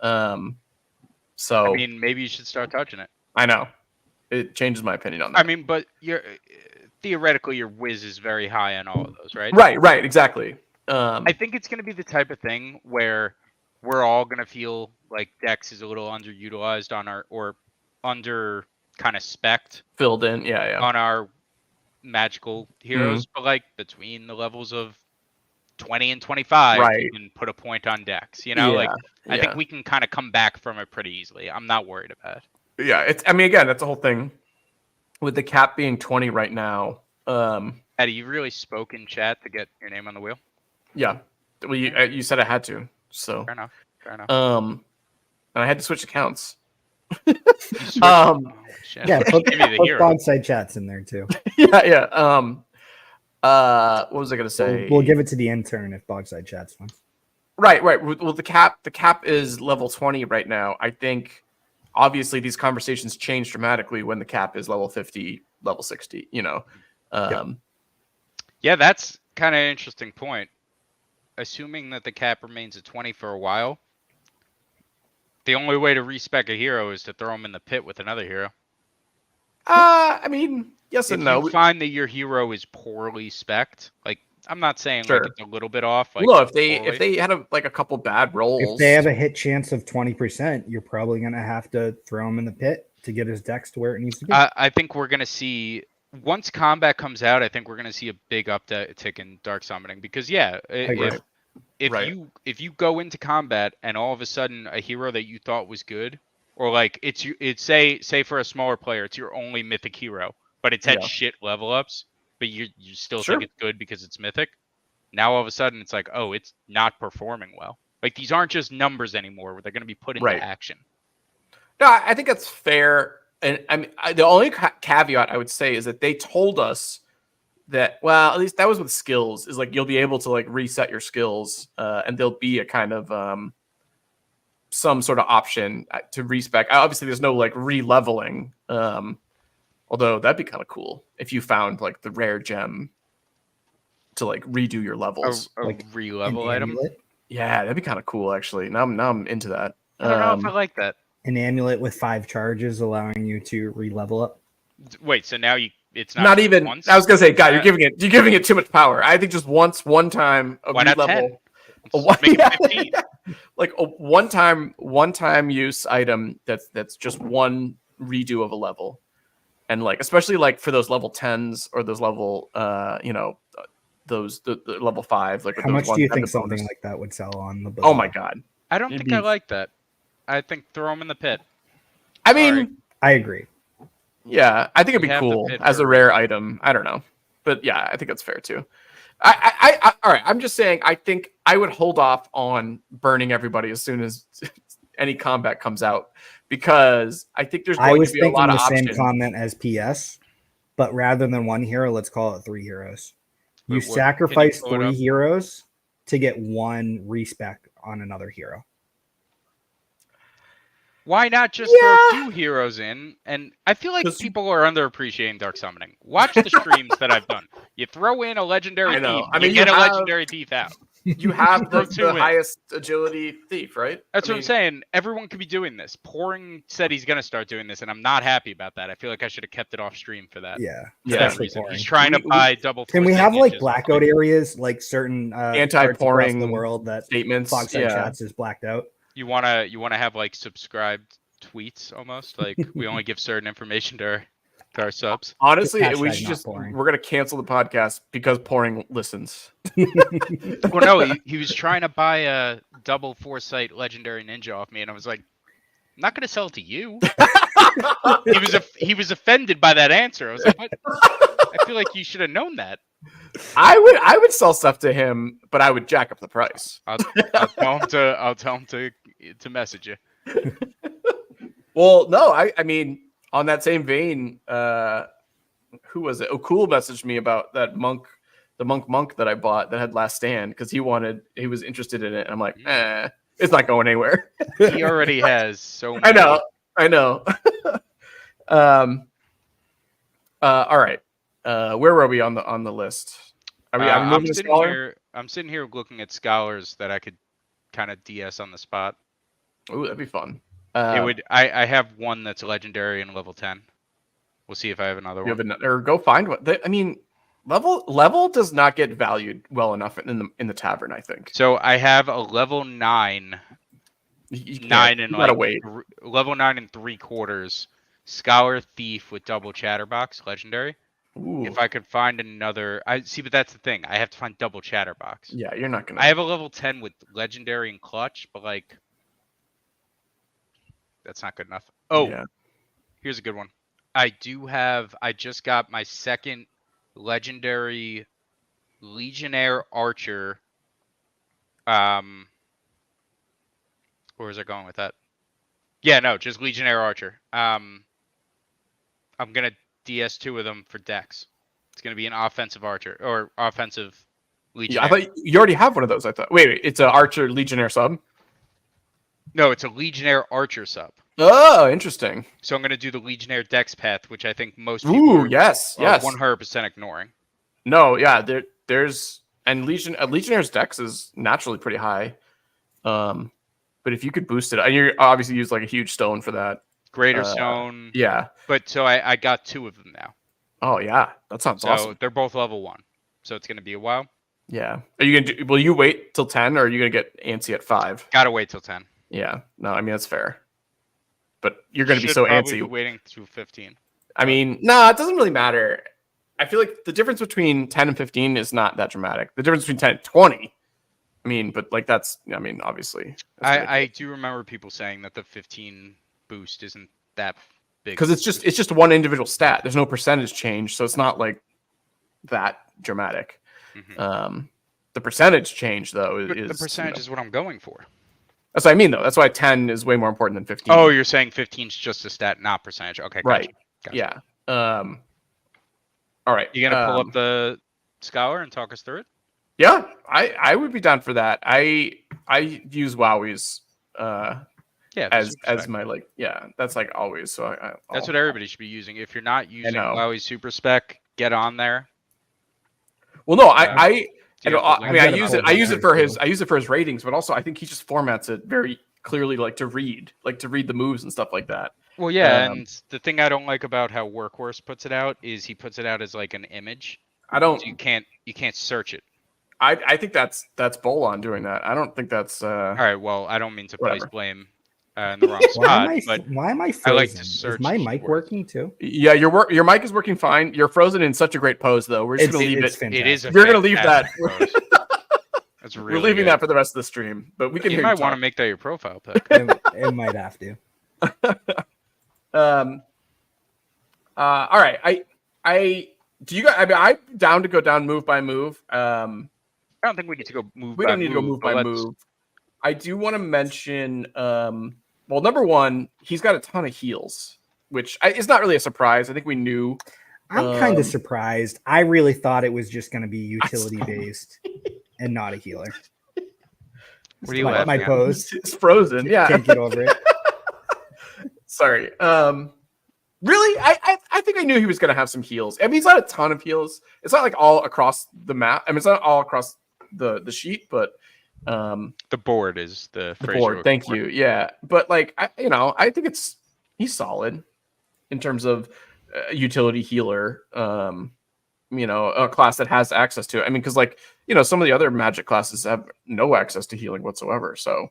So I mean, maybe you should start touching it. I know. It changes my opinion on that. I mean, but theoretically your Whiz is very high on all of those, right? Right, exactly. I think it's going to be the type of thing where we're all going to feel like Dex is a little underutilized on or under kind of spec'd. Filled in, yeah. On our magical heroes, but like between the levels of 20 and 25, you can put a point on Dex. I think we can kind of come back from it pretty easily. I'm not worried about it. Yeah, again, that's the whole thing with the cap being 20 right now. Eddie, you really spoke in chat to get your name on the wheel? Yeah. Well, you said I had to, so. Fair enough. And I had to switch accounts. Yeah, put Bogside chats in there too. Yeah. What was I gonna say? We'll give it to the intern if Bogside chats wins. Right. Well, the cap is level 20 right now. I think obviously these conversations change dramatically when the cap is level 50, level 60. Yeah, that's kind of an interesting point. Assuming that the cap remains at 20 for a while, the only way to respec a hero is to throw him in the pit with another hero. I mean, yes and no. If you find that your hero is poorly spec'd, like I'm not saying like it's a little bit off. Like, look, if they had a couple bad rolls, if they have a hit chance of 20%, you're probably gonna have to throw him in the pit to get his Dex to where it needs to be. I think we're gonna see once combat comes out. I think we're gonna see a big uptick in dark summoning because if you go into combat and all of a sudden a hero that you thought was good or like it's say for a smaller player, it's your only mythic hero, but it's had shit level ups, but you still think it's good because it's mythic. Now all of a sudden it's like, oh, it's not performing well. Like these aren't just numbers anymore; where they're going to be put into action. No, I think that's fair. And I mean, the only caveat I would say is that they told us that, well, at least that was with skills, is like you'll be able to like reset your skills, and there'll be a kind of some sort of option to respec. Obviously, there's no like re-leveling, although that'd be kind of cool if you found like the rare gem to like redo your levels, a like re-level item. Amulet? Yeah, that'd be kind of cool actually. Now I'm into that. I don't know if I like that. An amulet with 5 charges allowing you to re-level up. Wait, so now it's not even once? I was gonna say, God, you're giving it too much power. I think just one time a re-level. Make it 15. Like a one time use item that's just one redo of a level. And like especially like for those level 10s or those level those the level 5, like how much do you think something like that would sell on the Oh my God. I don't think I like that. I think throw them in the pit. I mean, I agree. Yeah, I think it'd be cool as a rare item. I don't know, but yeah, I think that's fair too. I all right. I'm just saying. I think I would hold off on burning everybody as soon as any combat comes out, because I think there's going to be a lot of options. I was thinking the same comment as PS, but rather than 1 hero, let's call it 3 heroes. You sacrifice 3 heroes to get 1 respec on another hero. Why not just throw 2 heroes in? And I feel like people are underappreciating Dark Summoning. Watch the streams that I've done. You throw in a legendary thief. You get a legendary thief out. You have the highest agility thief, right? That's what I'm saying. Everyone could be doing this. Pouring said he's going to start doing this, and I'm not happy about that. I feel like I should have kept it off stream for that. Yeah. For that reason. He's trying to buy double. Can we have like blackout areas, like certain anti-pouring in the world that statements? Fogside Chats is blacked out. You wanna have like subscribed tweets almost, like we only give certain information to our subs. Honestly, we should we're gonna cancel the podcast because Pouring listens. Well, no, he was trying to buy a double foresight legendary ninja off me, and I was like, I'm not gonna sell it to you. he was offended by that answer. I was like, what? I feel like you should have known that. I would sell stuff to him, but I would jack up the price. I'll tell him to message you. Well, no, I mean, on that same vein, who was it? Cool messaged me about that the monk that I bought that had Last Stand, because he was interested in it. And I'm like, it's not going anywhere. He already has so many. I know. All right. Where were we on the list? Are we moving to Scholar? I'm sitting here looking at Scholars that I could kind of DS on the spot. Ooh, that'd be fun. I have one that's legendary and level 10. We'll see if I have another one. Or go find one. I mean, level does not get valued well enough in the tavern, I think. So I have a level 9. Level 9 and 3/4 Scholar Thief with double Chatterbox legendary. Ooh. If I could find another, but that's the thing. I have to find double Chatterbox. Yeah, you're not gonna. I have a level 10 with legendary and clutch, but like, that's not good enough. Oh, yeah. Here's a good one. I just got my second legendary Legionnaire Archer. Where was I going with that? Yeah, no, just Legionnaire Archer. I'm gonna DS 2 of them for Dex. It's gonna be an offensive Archer or offensive Legionnaire. Yeah, I thought you already have one of those. I thought. Wait, it's an Archer Legionnaire sub. No, it's a Legionnaire Archer sub. Oh, interesting. So I'm gonna do the Legionnaire Dex path, which I think most people are 100% ignoring. No, yeah, there's Legionnaire's Dex is naturally pretty high. But if you could boost it, and you obviously use like a huge stone for that. Greater stone. Yeah. But so I got 2 of them now. Oh yeah, that sounds awesome. So they're both level 1. So it's gonna be a while. Yeah. Are you gonna will you wait till 10 or are you gonna get antsy at 5? Gotta wait till 10. Yeah. No, I mean that's fair. But you're gonna be so antsy. Be waiting through 15. I mean, it doesn't really matter. I feel like the difference between 10 and 15 is not that dramatic. The difference between 10 and 20. I mean, but like obviously. I do remember people saying that the 15 boost isn't that big. Because it's just one individual stat. There's no percentage change, so it's not like that dramatic. Mhm. The percentage change though But is the percentage is what I'm going for. That's what I mean though. That's why 10 is way more important than 15. Oh, you're saying 15 is just a stat, not percentage. Okay, right. Gotcha. Yeah. All right. You gonna pull up the Scholar and talk us through it? Yeah, I would be down for that. I use Wowies as my that's like always. So that's what everybody should be using. If you're not using know. Wowie Super Spec, get on there. Well, no, Do you have the I link? I use it for his ratings, but also I think he just formats it very clearly, like to read the moves and stuff like that. Well, yeah, and the thing I don't like about how Workhorse puts it out is he puts it out as like an image. So you can't search it. I think that's Bolon doing that. I don't think that's All right, well, I don't mean to place whatever. blame in the wrong spot, but why am I I like frozen? to search Is my mic keywords. working too? Yeah, your mic is working fine. You're frozen in such a great pose though. We're just gonna leave it. Fantastic. It is. You're gonna leave that. That's really We're leaving good. that for the rest of the stream, but we can. You hear might you want to make that your profile pic. It might have to. All right. Do you guys? I mean, I'm down to go down move by move. I don't think we need to go move. We don't need to go move by move. I do want to mention. Well, number one, he's got a ton of heals, which is not really a surprise. I think we knew. I'm kind of surprised. I really thought it was just going to be utility based and not a healer. What are you my laughing at? pose? It's frozen. Yeah, Can't get over it. Sorry. Really, I think I knew he was going to have some heals. I mean, he's not a ton of heals. It's not like all across the map. I mean, it's not all across the sheet, but the board is the board. Thank you. Yeah, but like I think he's solid in terms of utility healer. A class that has access to it. I mean, because some of the other Magic classes have no access to healing whatsoever. So,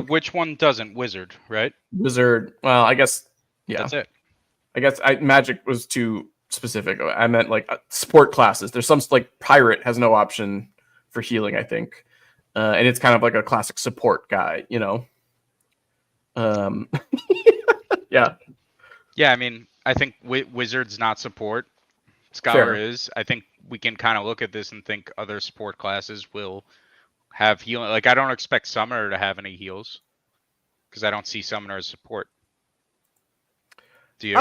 which one doesn't? Wizard, right? Wizard. Well, I guess. Yeah, that's it. I guess Magic was too specific. I meant like sport classes. There's some like Pirate has no option for healing, I think, and it's kind of like a classic support guy, Yeah. Yeah, I mean, I think Wizard's not support. Scholar is. I think we can kind of look at this and think other support classes will have healing. Like, I don't expect Summoner to have any heals because I don't see Summoner as support. Do you?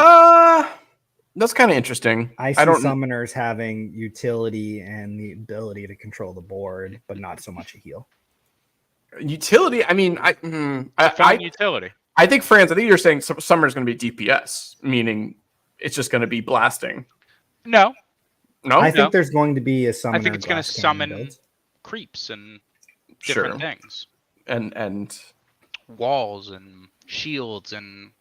That's kind of interesting. I see summoners having utility and the ability to control the board, but not so much a heal. Utility. I mean, I utility. I think Franz. I think you're saying summoner is going to be DPS, meaning it's just going to be blasting. No. I think there's going to be a summoner. I think it's going to summon creeps and different things, and walls and shields and.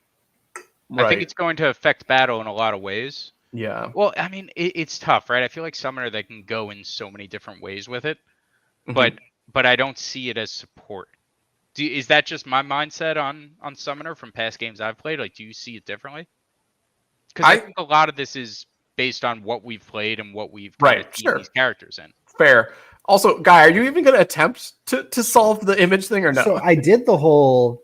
Right. I think it's going to affect battle in a lot of ways. Yeah. Well, I mean, it's tough, right? I feel like Summoner, they can go in so many different ways with it, but I don't see it as support. Is that just my mindset on Summoner from past games I've played? Like, do you see it differently? Because I think a lot of this is based on what we've played and what we've seen these characters in. Fair. Also, Guy, are you even going to attempt to solve the image thing or no? So I did the whole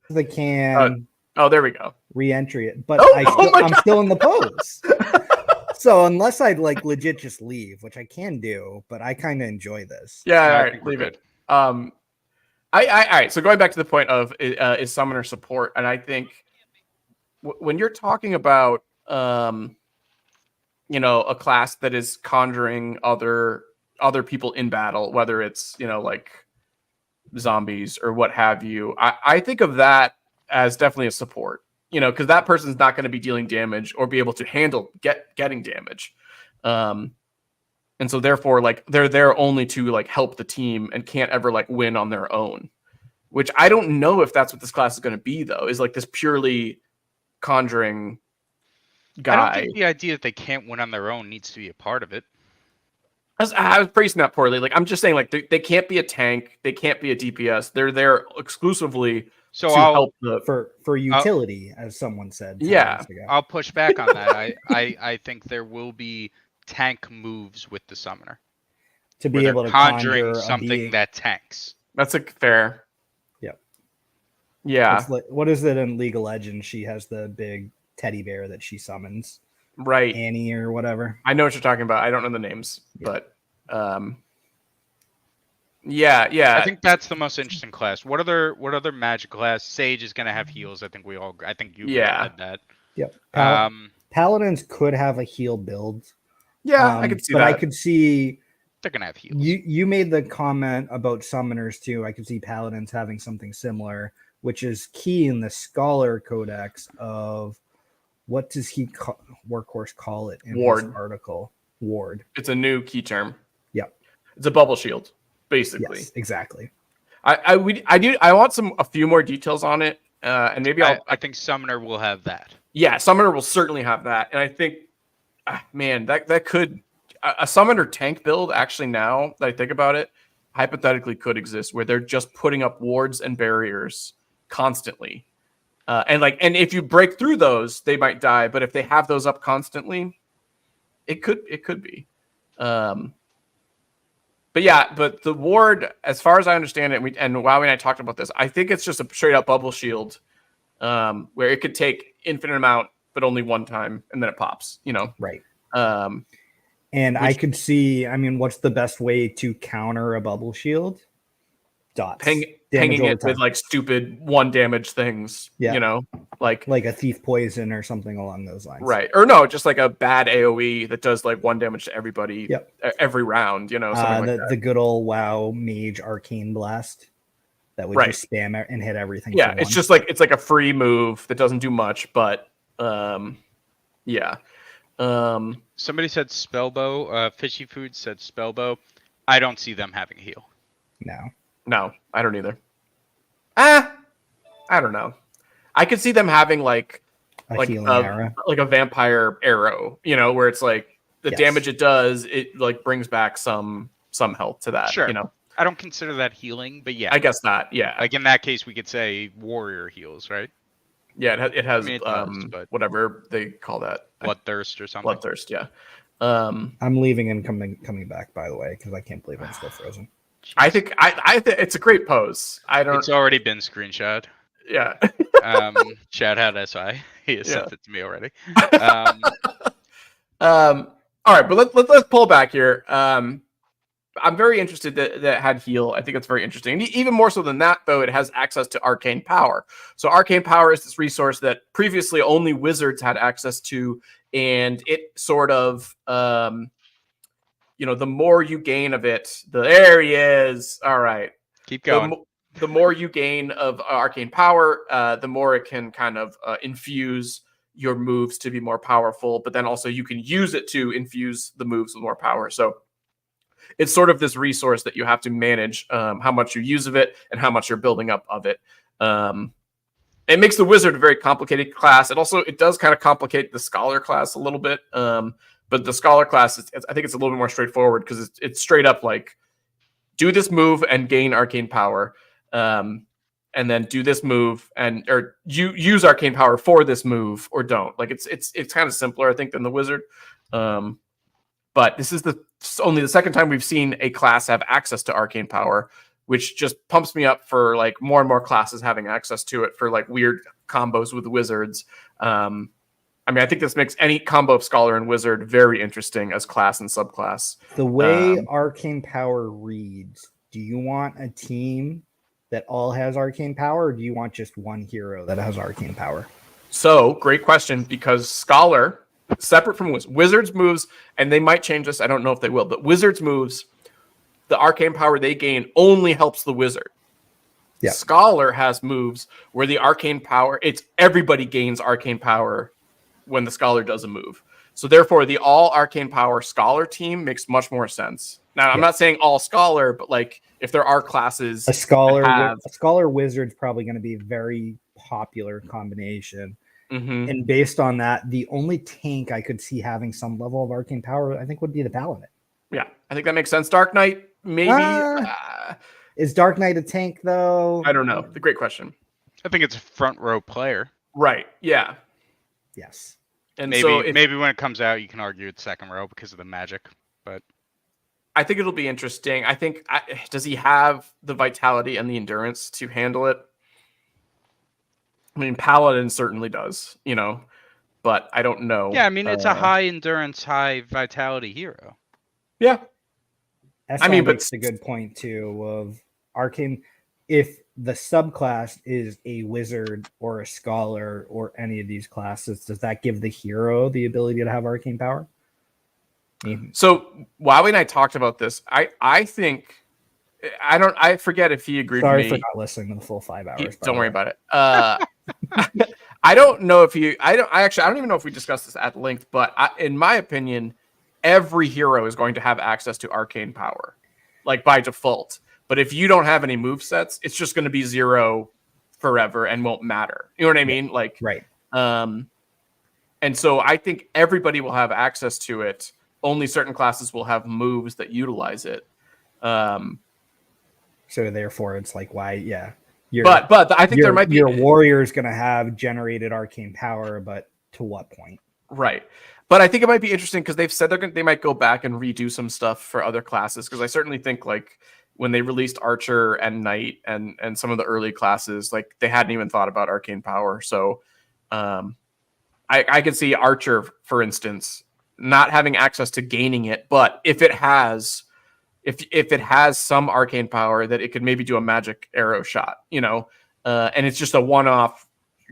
the can. Oh, there we go. Re-entry it, but I'm still in the pose. So unless I'd like legit just leave, which I can do, but I kind of enjoy this. Yeah, all right, leave it. All right. So going back to the point of is summoner support, and I think when you're talking about a class that is conjuring other people in battle, whether it's like zombies or what have you, I think of that as definitely a support. Because that person's not going to be dealing damage or be able to handle getting damage. And so therefore, like, they're there only to like help the team and can't ever like win on their own, which I don't know if that's what this class is going to be, though, is like this purely conjuring guy. I don't think the idea that they can't win on their own needs to be a part of it. I was praising that poorly. Like, I'm just saying, like, they can't be a tank. They can't be a DPS. They're there exclusively to help for utility, as someone said. Yeah, I'll push back on that. I think there will be tank moves with the summoner to be able to conjuring something that tanks. That's a fair. Yep. Yeah. It's like, what is it in League of Legends? She has the big teddy bear that she summons, Right. Annie or whatever. I know what you're talking about. I don't know the names, Yeah. but yeah. I think that's the most interesting class. What other magic class? Sage is gonna have heals. I think you all read that. Yep. Um, Paladins could have a heal build. Yeah, I could see but that. I could see they're gonna have heals. you made the comment about summoners too. I could see Paladins having something similar, which is key in the Scholar Codex of what does Workhorse call it in Ward. his article? Ward. It's a new key term. Yep. It's a bubble shield, basically. Yes, exactly. I want a few more details on it, and maybe I think Summoner will have that. Yeah, Summoner will certainly have that, and I think, man, that could a Summoner tank build actually. Now that I think about it, hypothetically could exist where they're just putting up wards and barriers constantly, and if you break through those, they might die. But if they have those up constantly, it could be. But the ward, as far as I understand it, and Wowie and I talked about this, I think it's just a straight up bubble shield, where it could take infinite amount, but only one time, and then it pops. Right. I Which- could see. I mean, what's the best way to counter a bubble shield? Dots. Hanging it with like stupid 1 damage things. Yeah. Like a thief poison or something along those lines. Right. Or no, just like a bad AoE that does like 1 damage to everybody. Yep. Every round. Something like that. The good old WoW mage arcane blast that would just spam it and hit everything. Yeah, it's just like a free move that doesn't do much, but yeah. Somebody said Spellbow. Fishy Food said Spellbow. I don't see them having a heal. No, I don't either. I don't know. I could see them having like healing arrow, like a vampire arrow. Where it's like the damage it does, it like brings back some health to that. Sure. I don't consider that healing, but yeah. I guess not. Yeah. Like in that case, we could say warrior heals, right? Yeah, it has it does, but whatever they call that. Bloodthirst or something. Bloodthirst, yeah. I'm leaving and coming back, by the way, because I can't believe I'm still frozen. Jeez. I think it's a great pose. It's already been screenshot. Yeah. Shout out SI. He has sent it to me already. All right, but let's pull back here. I'm very interested that had heal. I think it's very interesting. And even more so than that, though, it has access to arcane power. So arcane power is this resource that previously only wizards had access to, and it sort of, the more you gain of it, there he is. All right, keep going. The more you gain of arcane power, the more it can kind of infuse your moves to be more powerful. But then also you can use it to infuse the moves with more power. So it's sort of this resource that you have to manage how much you use of it and how much you're building up of it. It makes the wizard a very complicated class. It does kind of complicate the scholar class a little bit. But the scholar class, I think it's a little bit more straightforward because it's straight up like, do this move and gain arcane power. And then do this move or you use arcane power for this move or don't. Like it's kind of simpler, I think, than the wizard. But this is only the second time we've seen a class have access to arcane power, which just pumps me up for like more and more classes having access to it for like weird combos with wizards. I think this makes any combo of scholar and wizard very interesting as class and subclass. The way arcane power reads, do you want a team that all has arcane power, or do you want just one hero that has arcane power? So, great question, because scholar, separate from wizards moves, and they might change this, I don't know if they will, but wizards moves, the arcane power they gain only helps the wizard. Yeah. Scholar has moves where the arcane power, everybody gains arcane power when the scholar does a move. So therefore, the all arcane power scholar team makes much more sense. Now, I'm not saying all scholar, but like if there are classes, a scholar wizard's probably going to be a very popular combination. Mm-hmm. And based on that, the only tank I could see having some level of arcane power, I think, would be the paladin. Yeah, I think that makes sense. Dark Knight, maybe. Is Dark Knight a tank, though? I don't know. The great question. I think it's a front row player. Right. Yeah. Yes. And maybe when it comes out, you can argue it's second row because of the magic. But I think it'll be interesting. I think does he have the vitality and the endurance to handle it? I mean, Paladin certainly does, but I don't know. Yeah, I mean, it's a high endurance, high vitality hero. Yeah. SI makes a good point too of arcane. If the subclass is a wizard or a scholar or any of these classes, does that give the hero the ability to have arcane power? So Wowie and I talked about this. I think I forget if he agreed with me. Sorry for not listening to the full 5 hours. Don't worry about it. I don't know if I don't even know if we discussed this at length, but in my opinion, every hero is going to have access to arcane power, like by default. But if you don't have any move sets, it's just going to be 0 forever and won't matter. You know what I mean? Like, right. And so I think everybody will have access to it. Only certain classes will have moves that utilize it. So therefore, it's like, why? Yeah. But I think there might be your warrior is going to have generated arcane power, but to what point? Right. But I think it might be interesting because they've said they might go back and redo some stuff for other classes. Because I certainly think like when they released Archer and Knight and some of the early classes, like they hadn't even thought about arcane power. So I could see Archer, for instance, not having access to gaining it, but if it has some arcane power, that it could maybe do a magic arrow shot, and it's just a one-off,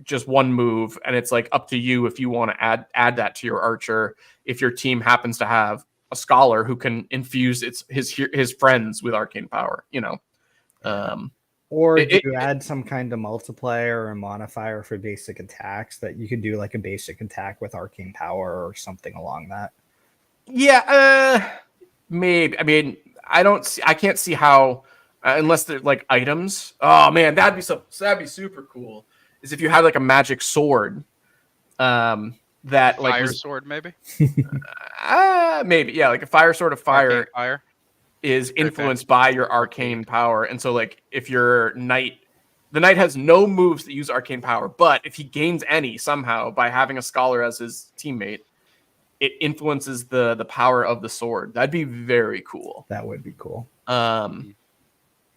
just one move, and it's like up to you if you want to add that to your Archer. If your team happens to have a scholar who can infuse his friends with arcane power, Or do you add some kind of multiplier or modifier for basic attacks that you could do like a basic attack with arcane power or something along that? Yeah, maybe. I mean, I can't see how unless they're like items. Oh man, that'd be super cool. Is if you had like a magic sword, that like fire sword maybe. Maybe yeah, like a fire sword of fire. Fire is influenced by your arcane power. And so like if your knight, the knight has no moves that use arcane power, but if he gains any somehow by having a scholar as his teammate, it influences the power of the sword. That'd be very cool. That would be cool. And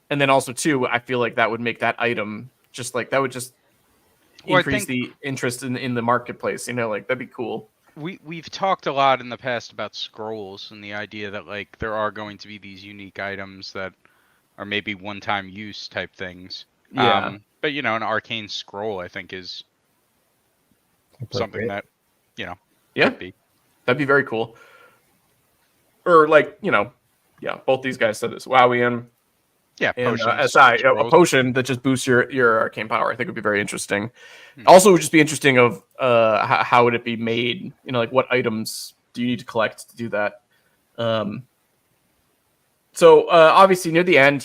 then also too, I feel like that would make that item just like that would just increase the interest in the marketplace, like that'd be cool. We've talked a lot in the past about scrolls and the idea that like there are going to be these unique items that are maybe one-time use type things. Yeah. But an arcane scroll I think is something that yeah, could be. That'd be very cool. Or like both these guys said this. Wowie and SI, a potion that just boosts your arcane power. I think would be very interesting. Also, it would just be interesting of how would it be made? Like what items do you need to collect to do that? So obviously near the end,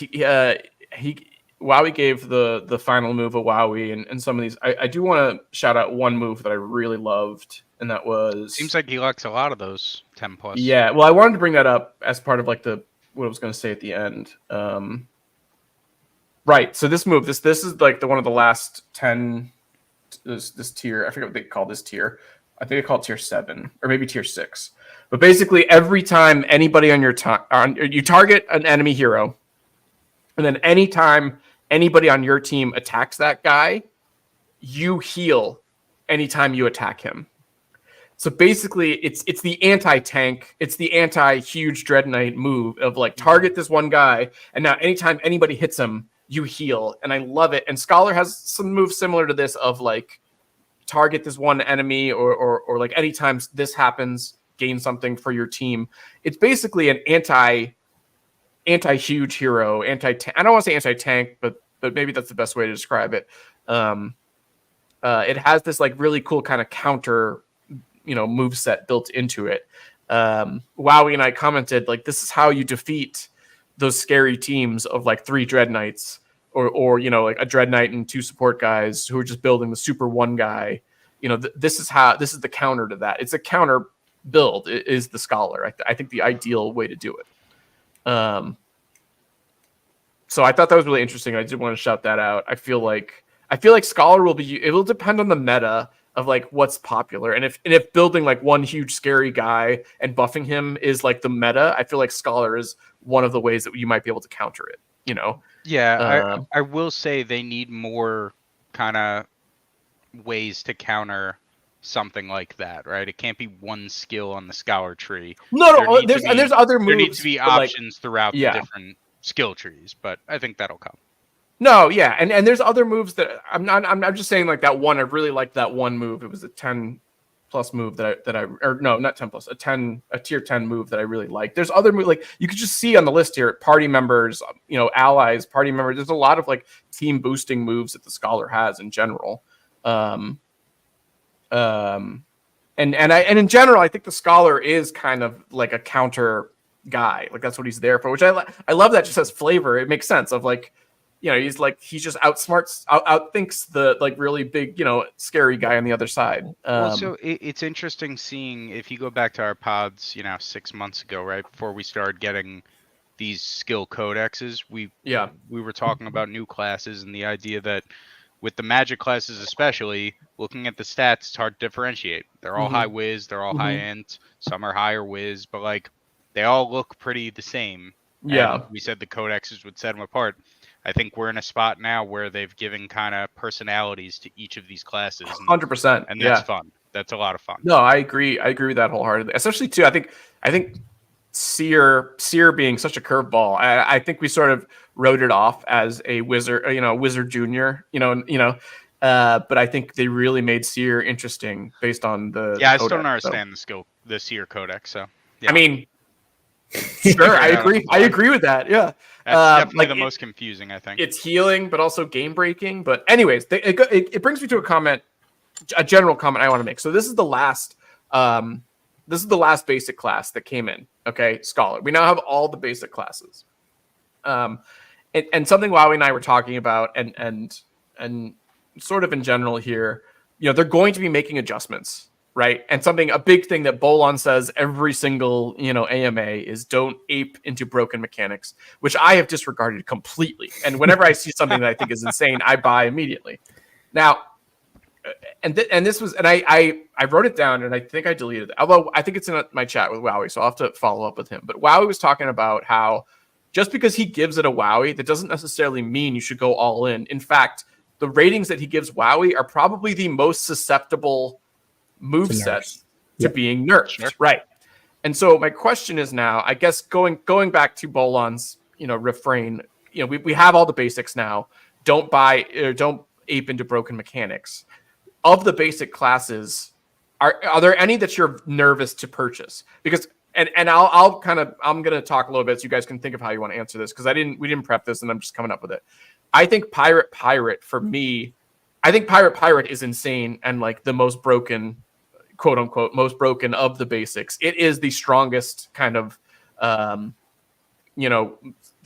Wowie gave the final move of Wowie and some of these. I do want to shout out one move that I really loved, and that was seems like he likes a lot of those 10 plus. Yeah, well, I wanted to bring that up as part of like what I was going to say at the end. Right. So this move, this is like one of the last 10. This tier, I forget what they call this tier. I think they call it tier 7 or maybe tier 6. But basically, every time anybody on you target an enemy hero, and then anytime anybody on your team attacks that guy, you heal anytime you attack him. So basically, it's the anti-tank, it's the anti-huge Dread Knight move of like target this one guy, and now anytime anybody hits him, you heal, and I love it. And Scholar has some moves similar to this of like target this one enemy or like anytime this happens, gain something for your team. It's basically an anti-huge hero, I don't want to say anti-tank, but maybe that's the best way to describe it. It has this like really cool kind of counter move set built into it. Wowie and I commented like this is how you defeat those scary teams of like 3 Dread Knights or like a Dread Knight and 2 support guys who are just building the super one guy. This is the counter to that. It's a counter build is the Scholar. I think the ideal way to do it. So I thought that was really interesting. I did want to shout that out. I feel like Scholar it will depend on the meta of like what's popular. And if building like one huge scary guy and buffing him is like the meta, I feel like Scholar is one of the ways that you might be able to counter it, Yeah, I will say they need more kind of ways to counter something like that, right? It can't be one skill on the scholar tree. No, there's other moves. There need to be options throughout the yeah. different skill trees, but I think that'll come. No, yeah, and there's other moves that I'm just saying like that one. I really liked that one move. It was a 10+ move that I or no, not 10+, a tier 10 move that I really liked. There's other moves like you could just see on the list here, party members, allies, party members. There's a lot of like team boosting moves that the scholar has in general. And in general, I think the scholar is kind of like a counter guy. Like that's what he's there for, which I love. That just has flavor. It makes sense of like, he just outthinks the like really big, scary guy on the other side. So it's interesting seeing, if you go back to our pods, 6 months ago, right before we started getting these skill codexes, we were talking about new classes and the idea that with the magic classes, especially looking at the stats, it's hard to differentiate. They're all high whiz, they're all high int, some are higher whiz, but like they all look pretty the same. Yeah. And we said the codexes would set them apart. I think we're in a spot now where they've given kind of personalities to each of these classes. 100%. And that's fun. That's a lot of fun. No, I agree. I agree with that wholeheartedly. Especially too, I think Seer being such a curveball. I think we sort of wrote it off as a wizard, wizard junior, but I think they really made Seer interesting based on the I codex, still don't understand the Seer codex. So yeah. I mean, sure, I agree. I agree with that. Yeah, that's definitely the most confusing. I think it's healing, but also game breaking. But anyways, it brings me to a general comment I want to make. So this is the last basic class that came in. Okay, Scholar. We now have all the basic classes. And something Wowie and I were talking about, and sort of in general here, they're going to be making adjustments. Right. And a big thing that Bolon says every single, AMA is don't ape into broken mechanics, which I have disregarded completely. And whenever I see something that I think is insane, I buy immediately. Now, I wrote it down and I think I deleted it. Although I think it's in my chat with Wowie, so I'll have to follow up with him. But Wowie was talking about how just because he gives it a Wowie, that doesn't necessarily mean you should go all in. In fact, the ratings that he gives Wowie are probably the most susceptible moveset to being nerfed. Sure. Right. And so my question is now, I guess going back to Bolon's, refrain, we have all the basics now. Don't ape into broken mechanics. Of the basic classes, are there any that you're nervous to purchase? Because and I'm going to talk a little bit so you guys can think of how you want to answer this, because we didn't prep this and I'm just coming up with it. I think Pirate for me, I think Pirate is insane and like the most broken, quote unquote, most broken of the basics. It is the strongest kind of, the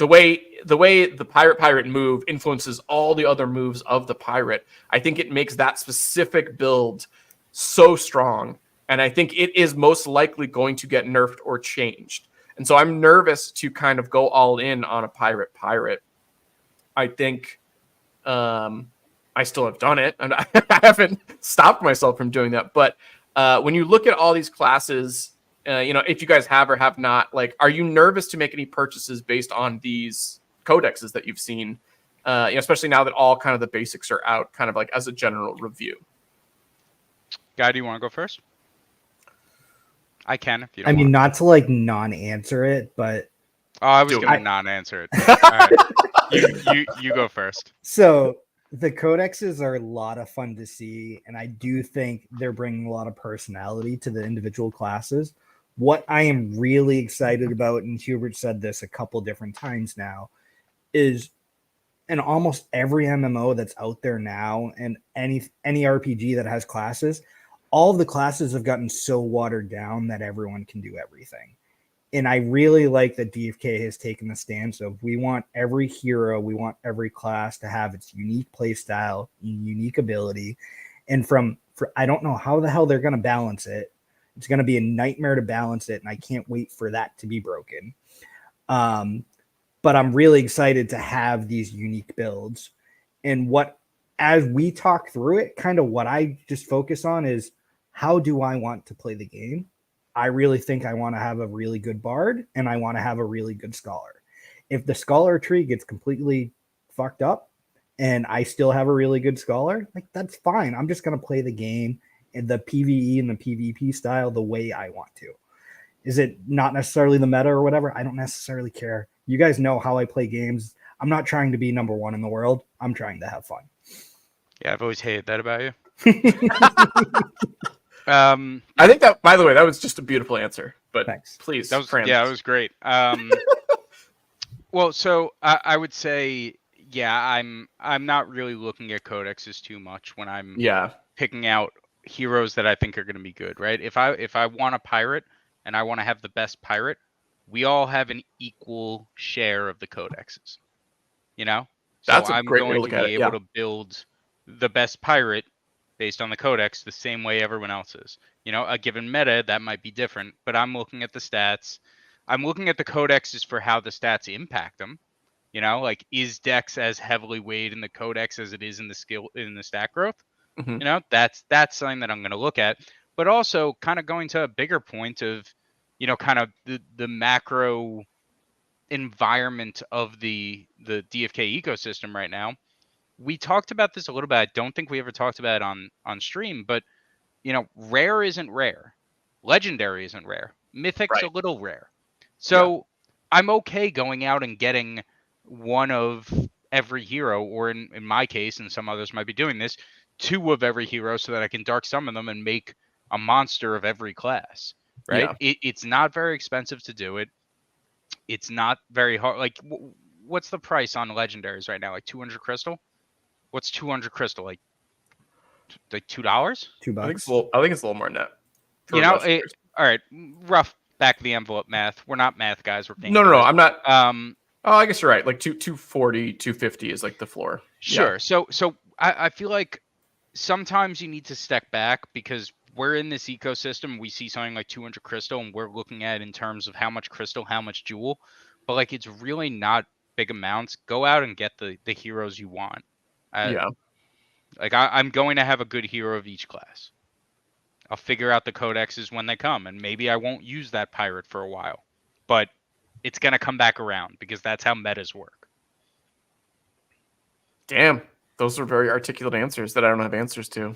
way the pirate move influences all the other moves of the pirate. I think it makes that specific build so strong. And I think it is most likely going to get nerfed or changed. And so I'm nervous to kind of go all in on a pirate. I think, I still have done it and I haven't stopped myself from doing that. But when you look at all these classes, if you guys have or have not, like, are you nervous to make any purchases based on these codexes that you've seen, especially now that all kind of the basics are out, kind of like as a general review? Guy, do you want to go first? I can if you don't. Not to like non-answer it, but I was going to non-answer it. All right. You go first. So the codexes are a lot of fun to see, and I do think they're bringing a lot of personality to the individual classes. What I am really excited about, and Hubert said this a couple different times now, is in almost every MMO that's out there now, and any RPG that has classes, all of the classes have gotten so watered down that everyone can do everything. And I really like that DFK has taken the stance of we want every hero, we want every class to have its unique play style, unique ability. And I don't know how the hell they're going to balance it. It's going to be a nightmare to balance it, and I can't wait for that to be broken. But I'm really excited to have these unique builds. And as we talk through it, kind of what I just focus on is how do I want to play the game? I really think I want to have a really good bard and I want to have a really good scholar. If the scholar tree gets completely fucked up and I still have a really good scholar, like that's fine. I'm just going to play the game in the PvE and the PvP style the way I want to. Is it not necessarily the meta or whatever? I don't necessarily care. You guys know how I play games. I'm not trying to be number one in the world. I'm trying to have fun. Yeah, I've always hated that about you. I think that, by the way, that was just a beautiful answer. But Thanks. Please, that was Franz. yeah, it was great. Well, so I would say, yeah, I'm not really looking at codexes too much when I'm picking out heroes that I think are going to be good, right? If I want a pirate and I want to have the best pirate, we all have an equal share of the codexes, you know? So That's a I'm great way to going look to at be it, able to build the best pirate based on the codex the same way everyone else is. You know, a given meta, that might be different, but I'm looking at the stats. I'm looking at the codexes for how the stats impact them. You know, like, is Dex as heavily weighed in the codex as it is in the stat growth? Mhm. You know, that's something that I'm going to look at. But also kind of going to a bigger point of, you know, kind of the macro environment of the DFK ecosystem right now. We talked about this a little bit. I don't think we ever talked about it on stream, but you know, rare isn't rare. Legendary isn't rare. Mythic's a little rare. So I'm okay going out and getting one of every hero, or in my case, and some others might be doing this, 2 of every hero so that I can dark summon them and make a monster of every class, right? It's not very expensive to do it. It's not very hard. Like, what's the price on legendaries right now? Like 200 crystal? What's 200 crystal? Like $2? $2. I think it's a little more than that. You know, all right, rough back of the envelope math. We're not math guys. We're game guys. No, I'm not. Oh, I guess you're right. Like 240, 250 is like the floor. Sure. Yeah. So I feel like sometimes you need to step back because we're in this ecosystem. We see something like 200 crystal, and we're looking at it in terms of how much crystal, how much jewel. But like, it's really not big amounts. Go out and get the heroes you want. Like, I'm going to have a good hero of each class. I'll figure out the codexes when they come, and maybe I won't use that pirate for a while, but it's going to come back around because that's how metas work. Damn, those are very articulate answers that I don't have answers to.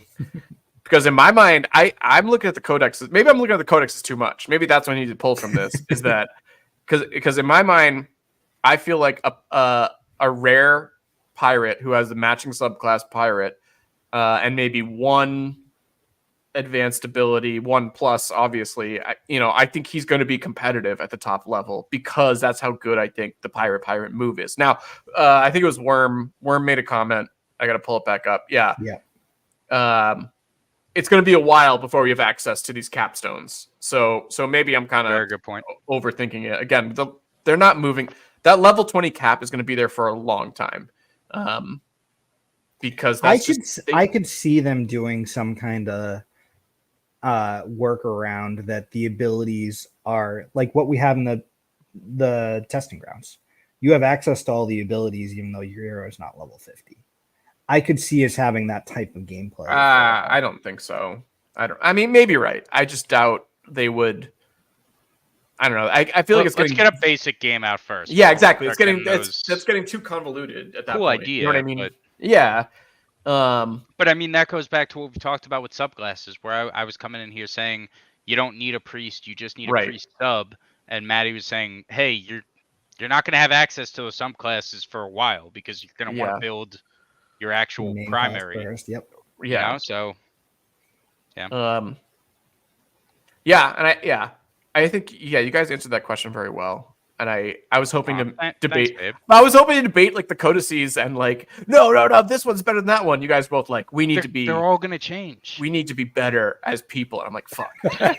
Because in my mind, I'm looking at the codexes. Maybe I'm looking at the codexes too much. Maybe that's what I need to pull from this. Is that because in my mind, I feel like a rare pirate who has the matching subclass pirate and maybe one advanced ability, 1+, obviously, I think he's going to be competitive at the top level because that's how good I think the pirate move is. Now, I think it was Worm made a comment. I got to pull it back up. Yeah. It's going to be a while before we have access to these capstones. So maybe I'm kind of very good point. Overthinking it. Again, they're not moving. That level 20 cap is going to be there for a long time. Because I could see them doing some kind of workaround that the abilities are like what we have in the testing grounds. You have access to all the abilities, even though your hero is not level 50. I could see us having that type of gameplay. I don't think so. I mean, maybe you're right. I just doubt they would. I don't know. I feel like it's let's get a basic game out first. Yeah, exactly. It's getting that's getting too convoluted at that cool point. idea. You know what I mean? But, yeah. But I mean, that goes back to what we talked about with subclasses, where I was coming in here saying you don't need a priest, you just need a priest sub, and Maddie was saying, hey, you're not going to have access to those subclasses for a while because you're going to want to build your actual primary. First. Yep. Yeah. You know? So. Yeah. I think you guys answered that question very well. And I was hoping to debate. Thanks, I was hoping to debate like the codices and like no, this one's better than that one. You guys both like they're all gonna change. We need to be better as people. And I'm like, fuck. And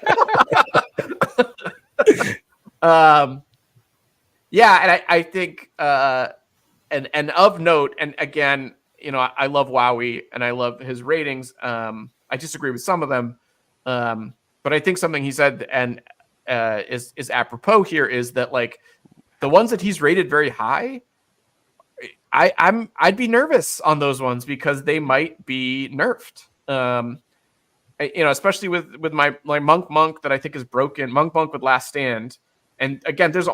I think and of note, and again, I love Wowie and I love his ratings. I disagree with some of them, but I think something he said and is apropos here is that like the ones that he's rated very high, I'd be nervous on those ones because they might be nerfed. Especially with my monk that I think is broken. Monk with Last Stand, and again, there's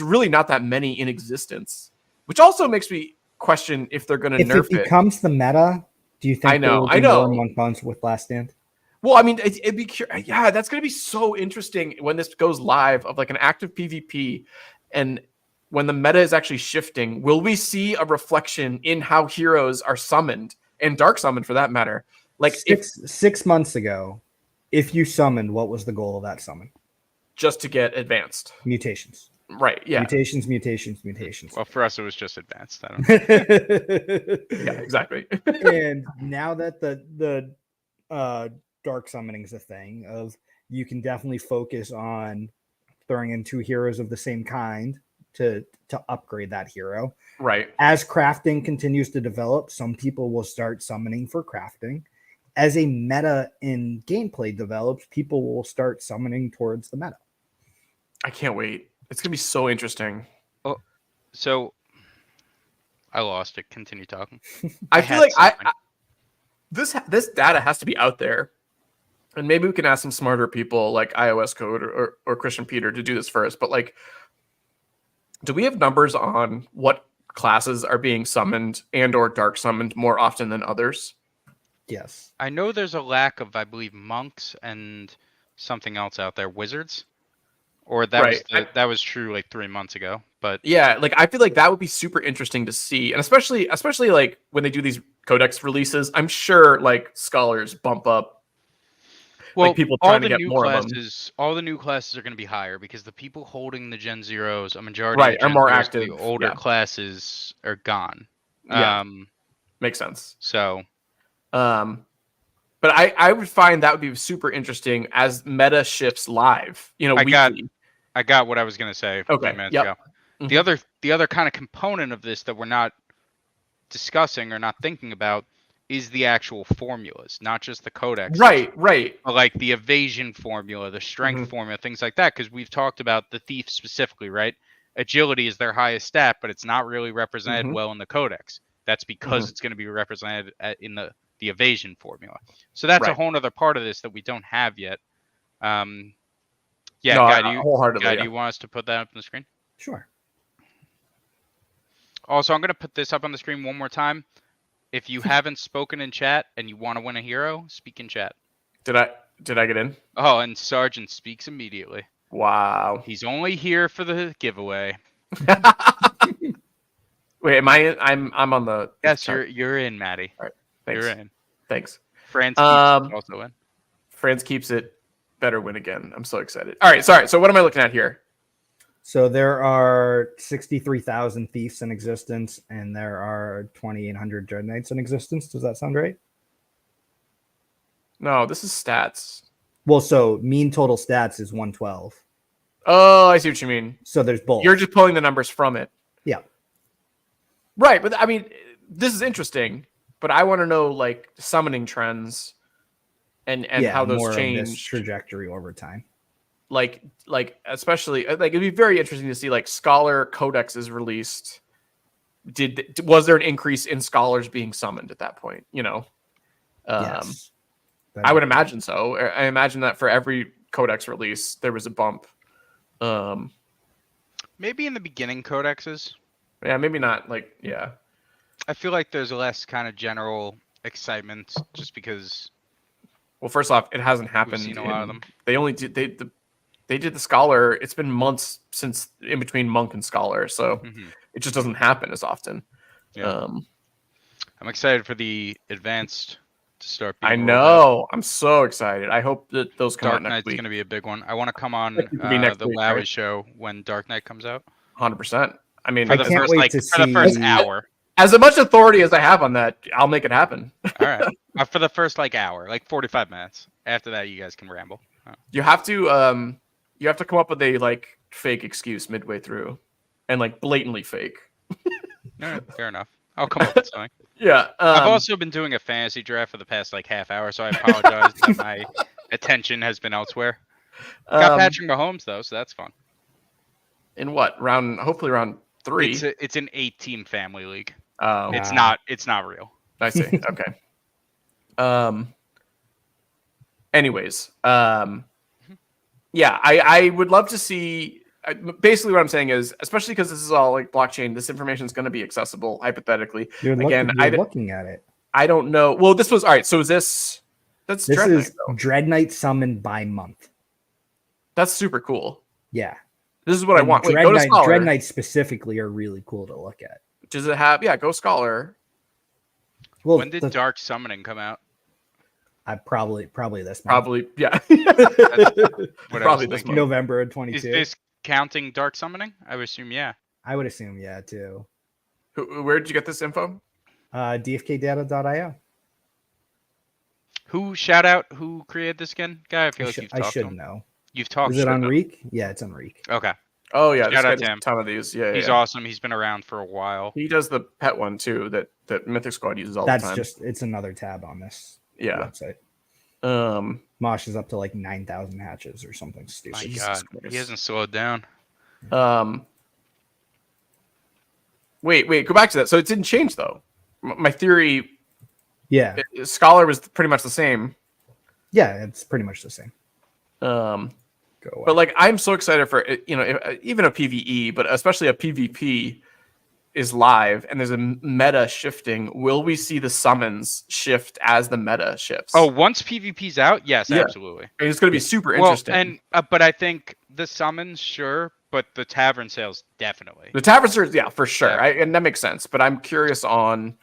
really not that many in existence, which also makes me question if they're going to If nerf it becomes the meta, do you think I know, there will I be more know. Monk Bones with Last Stand? Well, I mean, it'd be yeah, that's going to be so interesting when this goes live of like an active PvP, and when the meta is actually shifting, will we see a reflection in how heroes are summoned and dark summoned for that matter? Like six months ago, if you summoned, what was the goal of that summon? Just to get advanced Mutations. Right. Yeah. Mutations. Well, for us, it was just advanced. I don't Yeah. Exactly. And now that the dark summoning is a thing of, you can definitely focus on throwing in 2 heroes of the same kind to upgrade that hero. Right. As crafting continues to develop, some people will start summoning for crafting. As a meta in gameplay develops, people will start summoning towards the meta. I can't wait. It's gonna be so interesting. Oh, so I lost it. Continue talking. I feel like this data has to be out there, and maybe we can ask some smarter people like iOS Code or Christian Peter to do this for us. But like, do we have numbers on what classes are being summoned and or dark summoned more often than others? Yes. I know there's a lack of, I believe, monks and something else out there, wizards, or that that was true like 3 months ago. But yeah, like I feel like that would be super interesting to see, and especially like when they do these codex releases, I'm sure like scholars bump up. Well, like people trying to get more of them. All the new classes are going to be higher because the people holding the Gen Zeros, a majority Right, of the are Gen more Zeros, active. the older Yeah. classes are gone. Yeah. Makes sense. So, but I would find that would be super interesting as meta shifts live. You know, weekly. I got what I was going to say a few minutes ago. Mhm. The other kind of component of this that we're not discussing or not thinking about is the actual formulas, not just the codex. Right. But like the evasion formula, the strength formula, things like that, because we've talked about the thief specifically, right? Agility is their highest stat, but it's not really represented well in the codex. That's because it's going to be represented in the evasion formula. So that's a whole other part of this that we don't have yet. Yeah, No, Guy, wholeheartedly. do you want us to put that up on the screen? Sure. Also, I'm going to put this up on the screen one more time. If you haven't spoken in chat and you want to win a hero, speak in chat. Did I get in? Oh, and Sergeant speaks immediately. Wow. He's only here for the giveaway. Wait, am I in? I'm on the. Yes, you're in, Maddie. All right. Thanks. You're in. Thanks. Franz keeps also in. Franz keeps it. Better win again. I'm so excited. All right, sorry. So what am I looking at here? So there are 63,000 thieves in existence, and there are 2,800 dread knights in existence. Does that sound right? No, this is stats. Well, so mean total stats is 112. Oh, I see what you mean. So there's both. You're just pulling the numbers from it. Yeah. Right, but I mean, this is interesting. But I want to know like summoning trends and how those change trajectory over time. Like especially like it'd be very interesting to see like scholar codex is released. Was there an increase in scholars being summoned at that point? You know, Yes. I would imagine so. I imagine that for every codex release there was a bump. Maybe in the beginning codexes. Yeah, maybe not. Like, yeah. I feel like there's less kind of general excitement just because. Well, first off, it hasn't happened. We've seen a lot of them. They only did they did the scholar. It's been months since in between monk and scholar, so it just doesn't happen as often. Yeah. I'm excited for the advanced to start. I know. I'm so excited. I hope that those come Dark out next Knight's week. going to be a big one. I want to come on the Wowie show when Dark Knight comes out. 100%. I mean, for the first hour. As much authority as I have on that, I'll make it happen. All right. For the first hour, like 45 minutes. After that, you guys can ramble. You have to come up with a like fake excuse midway through, and like blatantly fake. All right, fair enough. I'll come up with something. Yeah. I've also been doing a fantasy draft for the past like half hour, so I apologize that my attention has been elsewhere. Got Patrick Mahomes though, so that's fun. In what round? Hopefully round 3. It's an 8-team family league. Oh, it's not real. I see. Okay. Anyways, yeah, I would love to see. basically what I'm saying is, especially because this is all like blockchain, this information is going to be accessible hypothetically. You're looking at it. I don't know. Well, this was all right. So is this? This Dread Knight, is though. Dread Knight summoned by month. That's super cool. Yeah. This is what I want. Wait, Dread go to Knight, Scholar. Dread Knights specifically are really cool to look at. Does it have? Yeah, go Scholar. Well, when did Dark Summoning come out? Probably this month. Probably, yeah. Probably this month. November of 22. Is this counting Dark Summoning? I would assume, yeah. I would assume, yeah, too. Where did you get this info? DFKdata.io. Who created this again? Guy, I feel like you've talked to should him. know. You've talked Is it to on him. Reek? Yeah, it's on Reek. Okay. Oh yeah, Shout out this to guy him. does a ton of these. Yeah, He's awesome. He's been around for a while. He does the pet one too that Mythic Squad uses all the time. It's another tab on this website. Mosh is up to like 9,000 hatches or something stupid. My God, he hasn't slowed down. Wait, go back to that. So it didn't change though. My theory. Yeah. Scholar was pretty much the same. Yeah, it's pretty much the same. But like, I'm so excited for even a PVE, but especially a PvP is live and there's a meta shifting. Will we see the summons shift as the meta shifts? Oh, once PvP's out, yes, absolutely. And it's going to be super interesting. And but I think the summons, sure, but the tavern sales definitely. The taverns are, yeah, for sure, Yeah. and that makes sense. But I'm curious on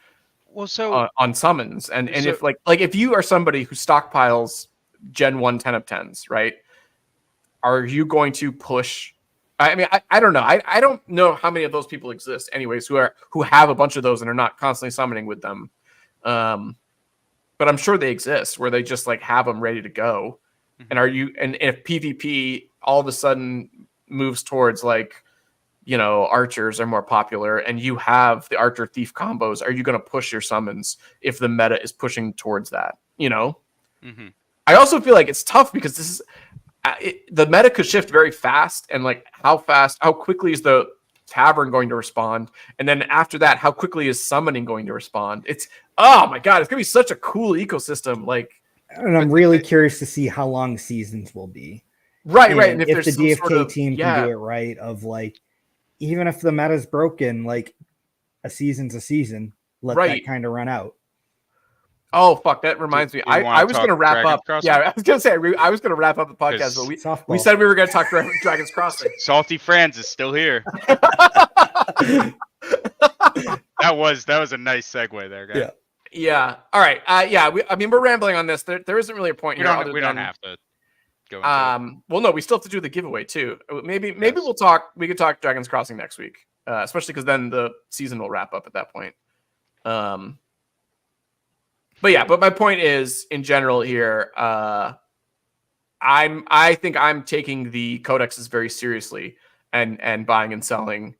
on summons and if like if you are somebody who stockpiles Gen 1 10 of 10s, right? Are you going to push? I mean, I don't know. I don't know how many of those people exist, anyways, who have a bunch of those and are not constantly summoning with them. But I'm sure they exist where they just like have them ready to go. Mm-hmm. And if PvP all of a sudden moves towards like, archers are more popular and you have the archer thief combos, are you going to push your summons if the meta is pushing towards that? Mm-hmm. I also feel like it's tough because this is. The meta could shift very fast, and like how quickly is the tavern going to respond, and then after that, how quickly is summoning going to respond? Oh my God, it's gonna be such a cool ecosystem. Like, and I'm really curious to see how long seasons will be. Right. And if the DFK team can do it right, of like, even if the meta's broken, like a season's a season, let that kind of run out. Oh fuck! That reminds me. I was going to wrap up. Yeah, I was going to say I was going to wrap up the podcast, but we said we were going to talk Dragon's Crossing. Salty Franz is still here. That was a nice segue there, guys. Yeah. All right. We're rambling on this. There isn't really a point here. We don't have to go into it. Well, no, we still have to do the giveaway too. Maybe we could talk Dragon's Crossing next week, especially because then the season will wrap up at that point. But my point is, in general here, I think I'm taking the codexes very seriously and buying and selling,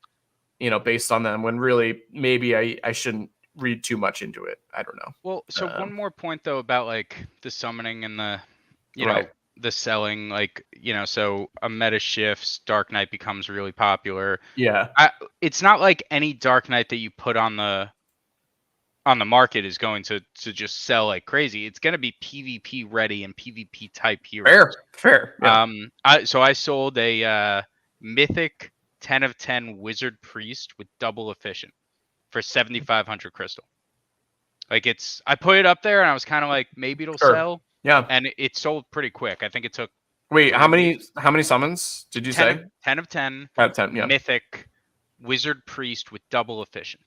based on them, when really maybe I shouldn't read too much into it. I don't know. Well, so one more point though about like the summoning and the, know, the selling, like, so a meta shifts, Dark Knight becomes really popular. Yeah. It's not like any Dark Knight that you put on the market is going to just sell like crazy. It's going to be PvP ready and PvP type heroes. Fair. Yeah. I sold a mythic 10 of 10 wizard priest with double efficient for 7,500 crystal. Like I put it up there and I was kind of like, maybe it'll sell. Yeah. And it sold pretty quick. I think it took. Wait, how many summons did you say? 10 of 10. 10 of 10. Yeah. Mythic wizard priest with double efficient.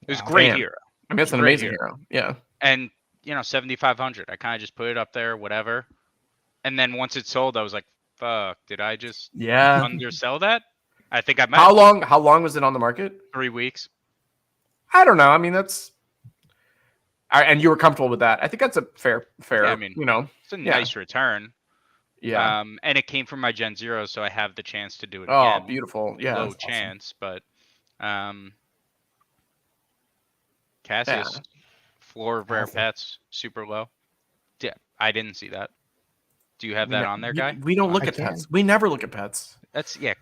It was great hero. I mean, it's an amazing hero. Yeah. And, 7,500. I kind of just put it up there, whatever. And then once it sold, I was like, fuck, did I just undersell that? I think I might. How long was it on the market? 3 weeks. I don't know. I mean, that's. And you were comfortable with that. I think that's a fair. Yeah, I mean, it's a nice return. Yeah. And it came from my Gen 0, so I have the chance to do it again. Oh, beautiful. Yeah. Low chance, awesome. But Cassius, floor of rare pets, super low. Yeah, I didn't see that. Do you have that on there, guy? We don't look at pets. We never look at pets.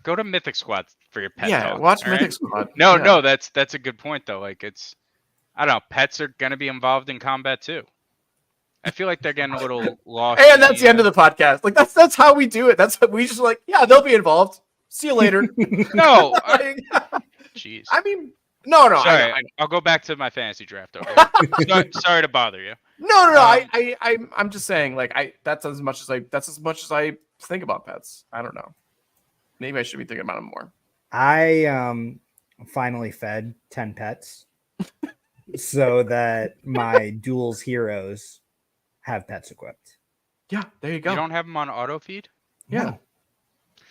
Go to Mythic Squad for your pet. Yeah, talk, watch Mythic Squad. No, that's a good point though. Like I don't know, pets are gonna be involved in combat too. I feel like they're getting a little lost. And that's the end of the podcast. Like that's how we do it. That's what we just like. Yeah, they'll be involved. See you later. No, Like, jeez. I mean, no. Sorry, I know. I'll go back to my fantasy draft over here. Sorry to bother you. No. Um, I'm just saying, like, that's as much as I think about pets. I don't know. Maybe I should be thinking about them more. I finally fed 10 pets so that my duels heroes have pets equipped. Yeah, there you go. You don't have them on auto feed? Yeah. No.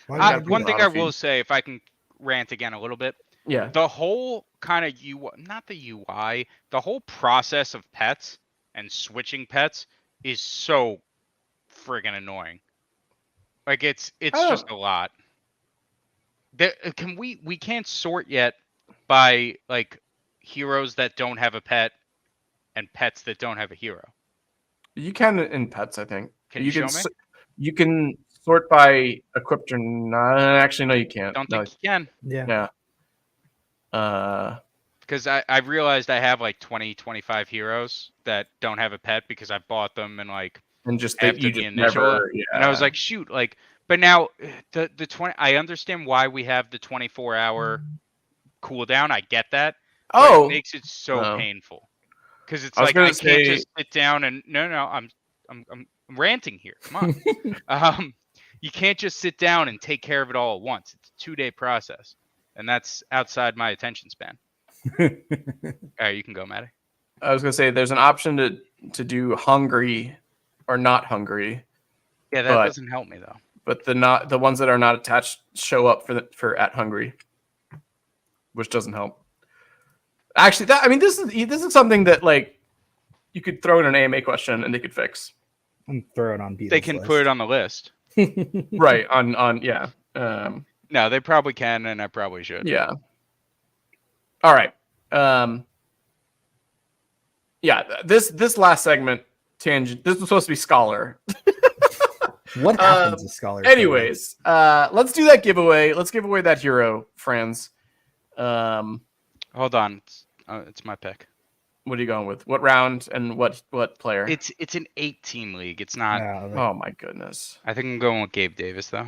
Why would I do One that? thing auto I will feed. say, if I can rant again a little bit, Yeah. the whole kind of not the UI, the whole process of pets and switching pets is so friggin' annoying. Like it's Oh. just a lot. We can't sort yet by like heroes that don't have a pet and pets that don't have a hero. You can in pets, I think. Can you show me? You can sort by equipped or not. Actually, no, you can't. Don't No. think you can. Yeah. Yeah. Because I realized I have like 25 heroes that don't have a pet because I bought them and like And just after you the just initial, never. Yeah. and I was like, shoot, like, but now the 20, I understand why we have the 24-hour cooldown. I get that. But oh, it makes it so Oh. painful because it's I was like gonna I can't say- just sit down and no, I'm ranting here. Come on, you can't just sit down and take care of it all at once. It's a 2-day process, and that's outside my attention span. All right, you can go, Maddie. I was gonna say there's an option to do hungry or not hungry, Yeah, that But- doesn't help me though. but the ones that are not attached show up for at hungry, which doesn't help. Actually, this is something that like you could throw in an AMA question and they could fix. And throw it on Beatles They can put it on the list. Right on yeah. No, they probably can, and I probably should. Yeah. All right. Yeah, this last segment tangent. This was supposed to be scholar. What happens to scholars? Anyways, let's do that giveaway. Let's give away that hero, friends. Hold on, it's my pick. What are you going with? What round and what player? It's an 8-team league. It's not. Oh my goodness. I think I'm going with Gabe Davis though.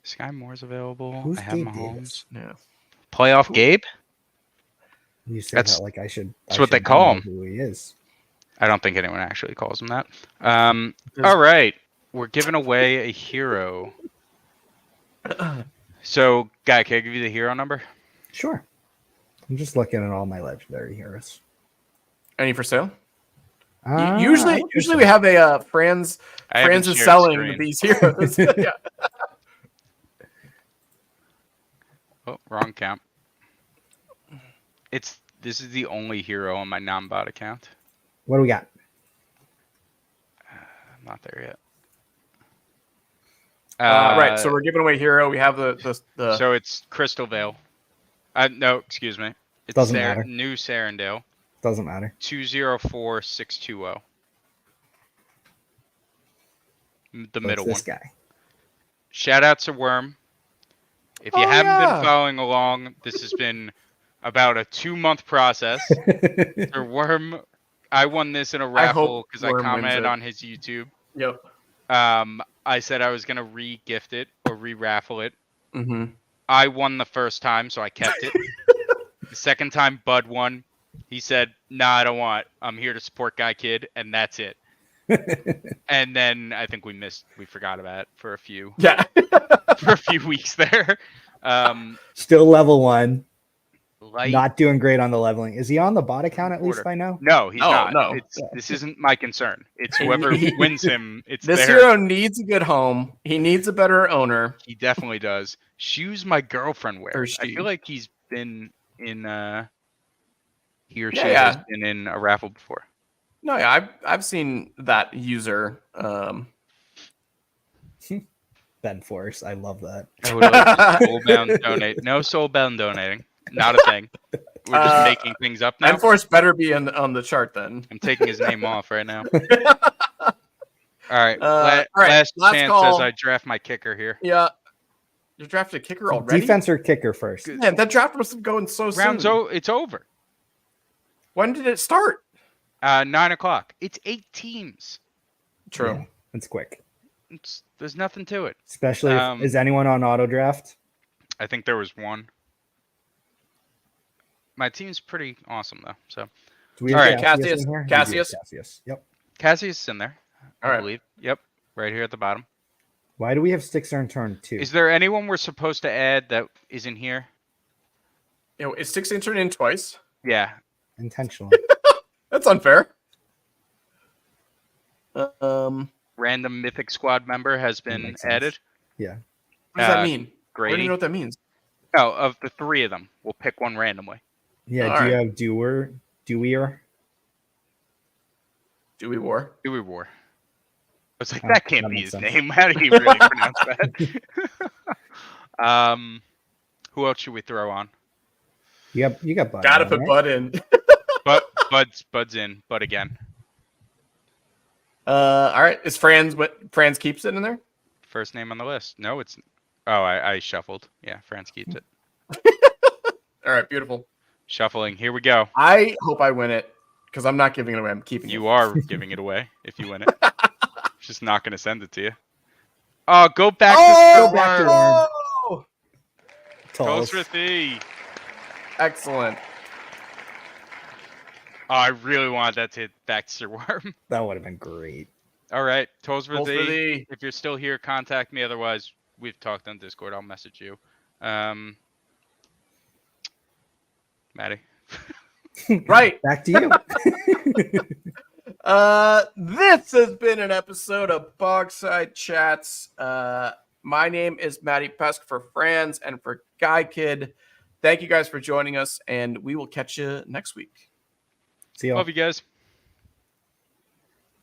Sky Moore's available. Who's I have Gabe Mahomes. Davis? Yeah. Playoff Gabe? You say That's- that like I should. that's I what they should call know him. Who he is? I don't think anyone actually calls him that. All right, we're giving away a hero. So, Guy, can I give you the hero number? Sure. I'm just looking at all my legendary heroes. Any for sale? I Usually don't think so. we have a Franz. I haven't Franz is shared selling screen. these heroes. Yeah. Oh, wrong count. This is the only hero on my non-bot account. What do we got? I'm not there yet. Right. So we're giving away hero. We have the So it's Crystal Vale. No, excuse me. It's Doesn't matter. New Sarandale. Doesn't matter. 204620. The So middle it's this one. guy. Shout out to Worm. If you Oh, haven't yeah. been following along, this has been about a 2-month process. For Worm, I won this in a raffle hope because I Worm wins commented it. on his YouTube. Yep. I said I was gonna re-gift it or re-raffle it. Mm-hmm. I won the first time, so I kept it. The second time, Bud won. He said, "Nah, I don't want. I'm here to support Guy Kid, and that's it." And then I think we forgot about it for a few Yeah. weeks there. Still level 1. Light Not doing great on the leveling. Is he on the bot account at least order. by now? No, he's No, not. no. This isn't my concern. It's whoever wins him. It's This their. hero needs a good home. He needs a better owner. He definitely does. Shoes my girlfriend wears. Or I she. feel like he's been in. He or she Yeah, has been in a raffle before. No, yeah, I've seen that user. Ben Force. I love that. I would like to soulbound donate. No soulbound donating. Not a thing. We're just making things up now. Enforce better be on the chart then. I'm taking his name off right now. All right. All right, Last last chance call. as I draft my kicker here. Yeah. You drafted a kicker already? Defense or kicker first? Man, that draft must have gone so Rounds soon. it's over. When did it start? 9 o'clock. It's 8 teams. True. Yeah, it's quick. There's nothing to it. Especially is anyone on auto draft? I think there was one. My team's pretty awesome though. So Do we All have right, Cassius in here? We do have Cassius. Cassius. Yep. Cassius is in there. All I right. believe. Yep. Right here at the bottom. Why do we have Stixer in turn 2? Is there anyone we're supposed to add that isn't here? Is 16 turned in twice? Yeah. Intentionally. That's unfair. Random Mythic Squad member has been makes sense. added. Yeah. What does that mean? I don't Grady. even know what that means. No, of the 3 of them, we'll pick one randomly. Yeah. All do you right. have Doer? Dewier? Dewey War. Dewey War. I was like, Oh, that can't that be makes his sense. name. How do you really pronounce that? Who else should we throw on? You got Bud. Gotta on, put right? Bud in. Bud's in, Bud again. All right. Is Franz keeps it in there? First name on the list. No, it's. Oh, I shuffled. Yeah, France keeps it. All right. Beautiful. Shuffling. Here we go. I hope I win it because I'm not giving it away. I'm keeping it. You are giving it away if you win it. Just not going to send it to you. Oh, go back Go back to to Worm. Oh! Tolls. Tolsrathy. Excellent. Oh, I really wanted that to hit Baxter Worm. That would have been great. All right, Tolsrathy. Tolsrathy. If you're still here, contact me. Otherwise, we've talked on Discord. I'll message you. Maddie. Right. Back to you. This has been an episode of Bogside Chats. My name is Matty Pesk for Franz and for Guy Kid. Thank you guys for joining us, and we will catch you next week. See you. Love you guys.